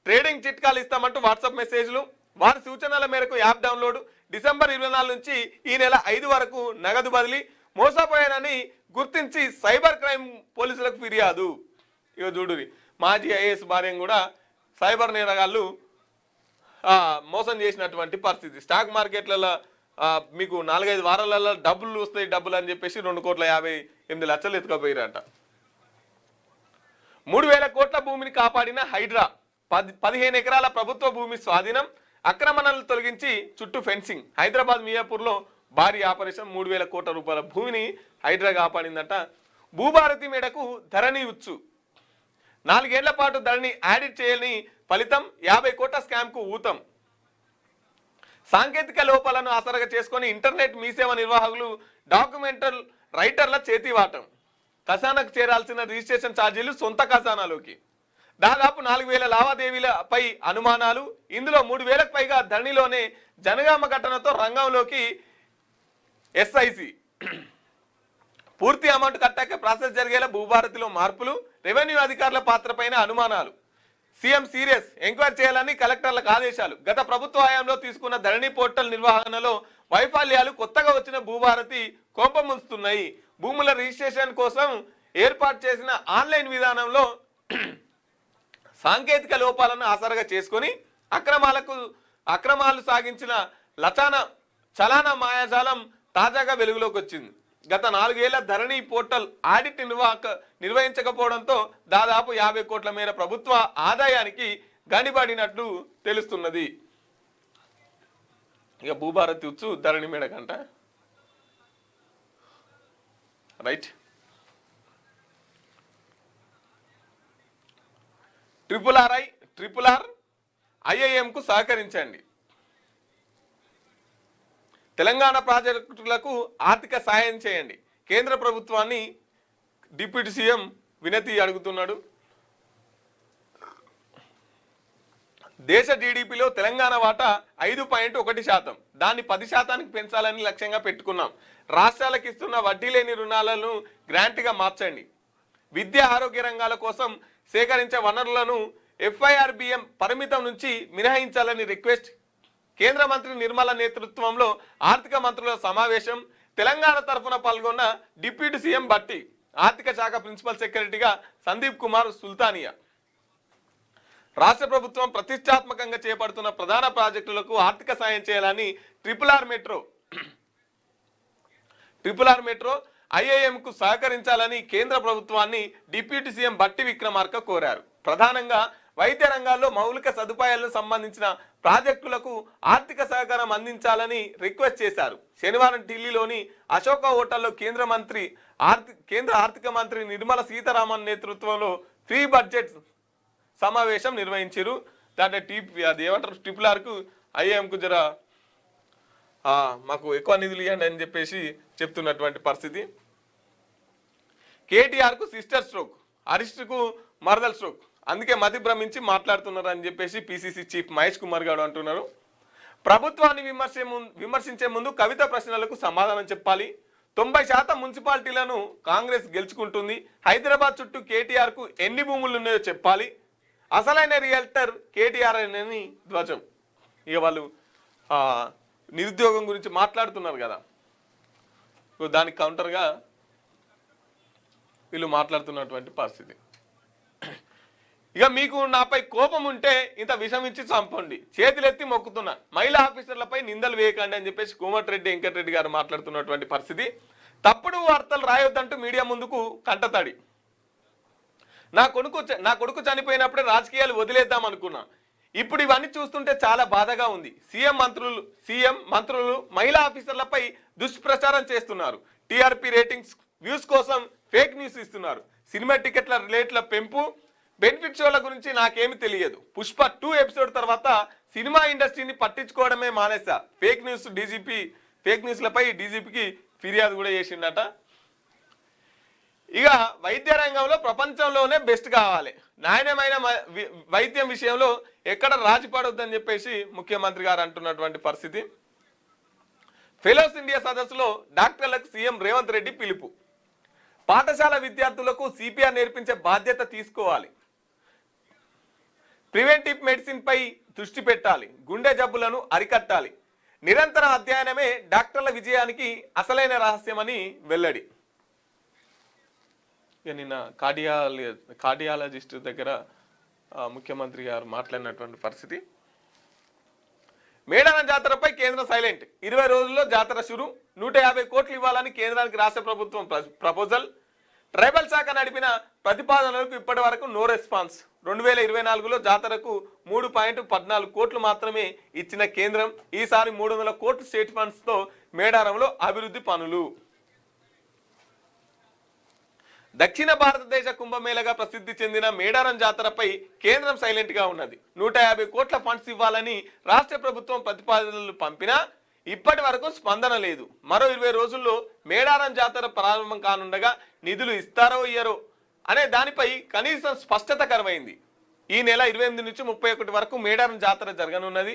ట్రేడింగ్ చిట్కాలు ఇస్తామంటూ వాట్సాప్ మెసేజ్లు. వారి సూచనల మేరకు యాప్ డౌన్లోడ్. డిసెంబర్ 24 నుంచి ఈ నెల 5 వరకు నగదు బదిలీ. మోసపోయానని గుర్తించి సైబర్ క్రైమ్ పోలీసులకు ఫిర్యాదు. ఇక చూడురి, మాజీ ఐఏఎస్ భార్యను కూడా సైబర్ నేరగాళ్ళు మోసం చేసినటువంటి పరిస్థితి. స్టాక్ మార్కెట్లలో మీకు 4-5 వారాలలో డబ్బులు వస్తాయి డబ్బులు అని చెప్పేసి 2,58,00,000 ఎత్తుకపోయారట. 3,000 కోట్ల భూమిని కాపాడిన హైడ్రా, 15 ఎకరాల ప్రభుత్వ భూమి స్వాధీనం, ఆక్రమణలు తొలగించి చుట్టూ ఫెన్సింగ్. హైదరాబాద్ మియాపూర్లో భారీ ఆపరేషన్. 3,000 కోట్ల రూపాయల భూమిని హైడ్రా కాపాడిందట. భూభారతి మేడకు ధరణి ఉచ్చు. 4 ఏళ్ల పాటు ధరణి ఆడిట్ చేయని ఫలితం 50 కోట్ల స్కామ్కు ఊతం. సాంకేతిక లోపాలను ఆసరగా చేసుకొని ఇంటర్నెట్ మీసేవ నిర్వాహకులు డాక్యుమెంటల్ రైటర్ల చేతివాటం. ఖజానాకు చేరాల్సిన రిజిస్ట్రేషన్ ఛార్జీలు సొంత ఖజానాలోకి. దాదాపు 4,000 లావాదేవీలపై అనుమానాలు. ఇందులో 3,000కు పైగా ధరణిలోనే జనగామ ఘటనతో రంగంలోకి ఎస్ఐసి. పూర్తి అమౌంట్ కట్టాక ప్రాసెస్ జరిగేలా భూభారతిలో మార్పులు. రెవెన్యూ అధికారుల పాత్రపైన అనుమానాలు. సీఎం సీరియస్, ఎంక్వైరీ చేయాలని కలెక్టర్లకు ఆదేశాలు. గత ప్రభుత్వ హయాంలో తీసుకున్న ధరణి పోర్టల్ నిర్వహణలో వైఫల్యాలు కొత్తగా వచ్చిన భూభారతి కోపముస్తున్నాయి. భూముల రిజిస్ట్రేషన్ కోసం ఏర్పాటు చేసిన ఆన్లైన్ విధానంలో సాంకేతిక లోపాలను ఆసరగా చేసుకొని అక్రమాలు సాగించిన చలానా మాయాజాలం తాజాగా వెలుగులోకి వచ్చింది. గత 4 ఏళ్ల ధరణి పోర్టల్ ఆడిట్ నిర్వహించకపోవడంతో దాదాపు 50 కోట్ల మేర ప్రభుత్వ ఆదాయానికి గనిపడినట్లు తెలుస్తున్నది. ఇక భూభారతి ఉచ్చు ధరణి మేడకంట. రైట్. ట్రిపుల్ ఆర్ ఐఐఎంకు సహకరించండి. తెలంగాణ ప్రాజెక్టులకు ఆర్థిక సాయం చేయండి. కేంద్ర ప్రభుత్వాన్ని డిప్యూటీ సీఎం వినతి అడుగుతున్నాడు. దేశ జీడిపిలో తెలంగాణ వాటా 5.1%. దాన్ని 10%కి పెంచాలని లక్ష్యంగా పెట్టుకున్నాం. రాష్ట్రాలకు ఇస్తున్న వడ్డీ లేని రుణాలను గ్రాంట్గా మార్చండి. విద్య, ఆరోగ్య రంగాల కోసం సేకరించే వనరులను FIRBM పరిమితం నుంచి మినహాయించాలని రిక్వెస్ట్. కేంద్ర మంత్రి నిర్మల నేతృత్వంలో ఆర్థిక మంత్రుల సమావేశం. తెలంగాణ తరఫున పాల్గొన్న డిప్యూటీ సీఎం భట్టి. ఆర్థిక శాఖ ప్రిన్సిపల్ సెక్రటరీగా సందీప్ కుమార్ సుల్తానియా. రాష్ట్ర ప్రభుత్వం ప్రతిష్టాత్మకంగా చేపడుతున్న ప్రధాన ప్రాజెక్టులకు ఆర్థిక సాయం చేయాలని ట్రిపుల్ ఆర్ మెట్రో ఐఐఎంకు సహకరించాలని కేంద్ర ప్రభుత్వాన్ని డిప్యూటీ సీఎం భట్టి విక్రమార్క కోరారు. ప్రధానంగా వైద్య రంగాల్లో మౌలిక సదుపాయాలకు సంబంధించిన ప్రాజెక్టులకు ఆర్థిక సహకారం అందించాలని రిక్వెస్ట్ చేశారు. శనివారం ఢిల్లీలోని అశోక హోటల్లో కేంద్ర ఆర్థిక మంత్రి నిర్మలా సీతారామన్ నేతృత్వంలో ప్రీ బడ్జెట్ సమావేశం నిర్వహించారు. దాంట్లో అది ఏమంటారు, ట్రిపుల్ ఆర్కు ఐఐఎంకు జర మాకు ఎక్కువ నిధులు ఇవ్వండి అని చెప్పేసి చెప్తున్నటువంటి పరిస్థితి. కేటీఆర్కు సిస్టర్ స్ట్రోక్, అరిస్టుకు మరదల్ స్ట్రోక్, అందుకే మతి భ్రమించి మాట్లాడుతున్నారు అని చెప్పేసి పిసిసి చీఫ్ మహేష్ కుమార్ గౌడ్ అంటున్నారు. ప్రభుత్వాన్ని విమర్శించే ముందు కవిత ప్రశ్నలకు సమాధానం చెప్పాలి. 90% మున్సిపాలిటీలను కాంగ్రెస్ గెలుచుకుంటుంది. హైదరాబాద్ చుట్టూ కేటీఆర్కు ఎన్ని భూములు ఉన్నాయో చెప్పాలి. అసలైన రియల్టర్ కేటీఆర్ అని ధ్వజం. ఇక వాళ్ళు నిరుద్యోగం గురించి మాట్లాడుతున్నారు కదా, దానికి కౌంటర్గా వీళ్ళు మాట్లాడుతున్నటువంటి పరిస్థితి. ఇక మీకు నాపై కోపం ఉంటే ఇంత విషం ఇచ్చి చంపండి, చేతులెత్తి మొక్కుతున్నా, మహిళా ఆఫీసర్లపై నిందలు వేయకండి అని చెప్పేసి కోమటిరెడ్డి వెంకటరెడ్డి గారు మాట్లాడుతున్నటువంటి పరిస్థితి. తప్పుడు వార్తలు రాయొద్దంటూ మీడియా ముందుకు కంటతడి. నా కొడుకు చనిపోయినప్పుడే రాజకీయాలు వదిలేద్దాం అనుకున్నా. ఇప్పుడు ఇవన్నీ చూస్తుంటే చాలా బాధగా ఉంది. సీఎం మంత్రులు మహిళా ఆఫీసర్లపై దుష్ప్రచారం చేస్తున్నారు. టీఆర్పీ రేటింగ్స్, వ్యూస్ కోసం ఫేక్ న్యూస్ ఇస్తున్నారు. సినిమా టికెట్ల రేట్ల పెంపు, బెనిఫిట్ షోల గురించి నాకేమి తెలియదు. పుష్ప 2 ఎపిసోడ్ తర్వాత సినిమా ఇండస్ట్రీని పట్టించుకోవడమే మానేసా. ఫేక్ న్యూస్లపై డీజీపీకి ఫిర్యాదు కూడా చేసిండట. ఇక వైద్య రంగంలో ప్రపంచంలోనే బెస్ట్ కావాలి, నాణ్యమైన వైద్యం విషయంలో ఎక్కడ రాజీ పడొద్దని చెప్పేసి ముఖ్యమంత్రి గారు అంటున్నటువంటి పరిస్థితి. ఫెలోస్ ఇండియా సదస్సులో డాక్టర్లకు సీఎం రేవంత్ రెడ్డి పిలుపు. పాఠశాల విద్యార్థులకు సిపిఆర్ నేర్పించే బాధ్యత తీసుకోవాలి. ప్రివెంటివ్ మెడిసిన్ పై దృష్టి పెట్టాలి. గుండె జబ్బులను అరికట్టాలి. నిరంతర అధ్యయనమే డాక్టర్ల విజయానికి అసలైన రహస్యమని వెల్లడి. ఇక నిన్న కార్డియాలజిస్ట్ దగ్గర ముఖ్యమంత్రి గారు మాట్లాడినటువంటి పరిస్థితి. మేడారం జాతరపై కేంద్రం సైలెంట్. 20 రోజుల్లో జాతర షురు. 150 కోట్లు ఇవ్వాలని కేంద్రానికి రాష్ట్ర ప్రభుత్వం ప్రపోజల్. ట్రైబల్ శాఖ నడిపిన ప్రతిపాదనలకు ఇప్పటి వరకు నో రెస్పాన్స్. 2024లో జాతరకు 3.14 కోట్లు మాత్రమే ఇచ్చిన కేంద్రం ఈసారి 300 కోట్లు స్టేట్ ఫండ్స్ తో మేడారంలో అభివృద్ధి పనులు. దక్షిణ భారతదేశ కుంభమేళగా ప్రసిద్ధి చెందిన మేడారం జాతరపై కేంద్రం సైలెంట్ గా ఉన్నది. 150 కోట్ల ఫండ్స్ ఇవ్వాలని రాష్ట్ర ప్రభుత్వం ప్రతిపాదనలు పంపినా ఇప్పటి వరకు స్పందన లేదు. మరో 20 రోజుల్లో మేడారం జాతర ప్రారంభం కానుండగా నిధులు ఇస్తారో ఇయ్యరో అనే దానిపై కనీసం స్పష్టత కరువైంది. ఈ నెల 28 నుంచి 31 వరకు మేడారం జాతర జరగనున్నది.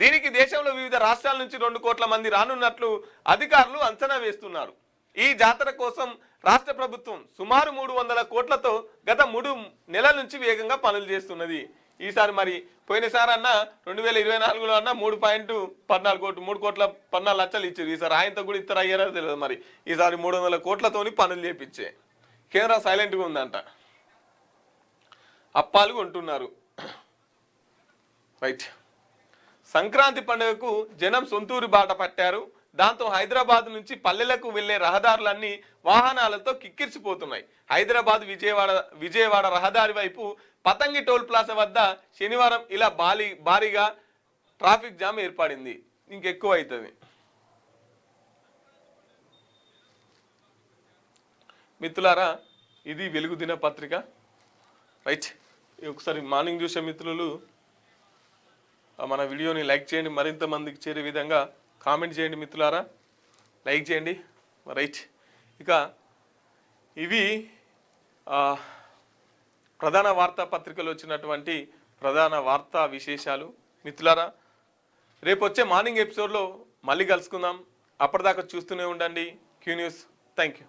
దీనికి దేశంలో వివిధ రాష్ట్రాల నుంచి 2 కోట్ల మంది రానున్నట్లు అధికారులు అంచనా వేస్తున్నారు. ఈ జాతర కోసం రాష్ట్ర ప్రభుత్వం సుమారు 300 కోట్లతో గత 3 నెలల నుంచి వేగంగా పనులు చేస్తున్నది. ఈసారి మరి పోయినసారి అన్న 2024లో అన్న 3.14 కోట్లు 3 కోట్ల 14 లక్షలు ఇచ్చారు. ఈసారి ఆయనతో కూడా ఇద్దరు అయ్యారో తెలియదు. మరి ఈసారి 300 కోట్లతోని పనులు చేపించే కేంద్రం సైలెంట్గా ఉందంట. అప్పాలు కొంటున్నారు. రైట్. సంక్రాంతి పండుగకు జనం సొంతూరు బాట పట్టారు. దాంతో హైదరాబాద్ నుంచి పల్లెలకు వెళ్లే రహదారులన్నీ వాహనాలతో కిక్కిరిసిపోతున్నాయి. హైదరాబాద్ విజయవాడ రహదారి వైపు పతంగి టోల్ ప్లాజా వద్ద శనివారం ఇలా భారీగా ట్రాఫిక్ జామ్ ఏర్పడింది. ఇంకెక్కువ అవుతుంది. మిత్రులారా, ఇది వెలుగు దిన పత్రిక. రైట్. ఒకసారి మార్నింగ్ చూసే మిత్రులు మన వీడియోని లైక్ చేయండి. మరింత మందికి చేరే విధంగా కామెంట్ చేయండి మిత్రులారా, లైక్ చేయండి. రైట్. ఇక ఇవి ప్రధాన వార్తాపత్రికలు వచ్చినటువంటి ప్రధాన వార్తా విశేషాలు మిత్రులారా. రేపు వచ్చే మార్నింగ్ ఎపిసోడ్లో మళ్ళీ కలుసుకుందాం. అప్పటిదాకా చూస్తూనే ఉండండి క్యూ న్యూస్. Thank you.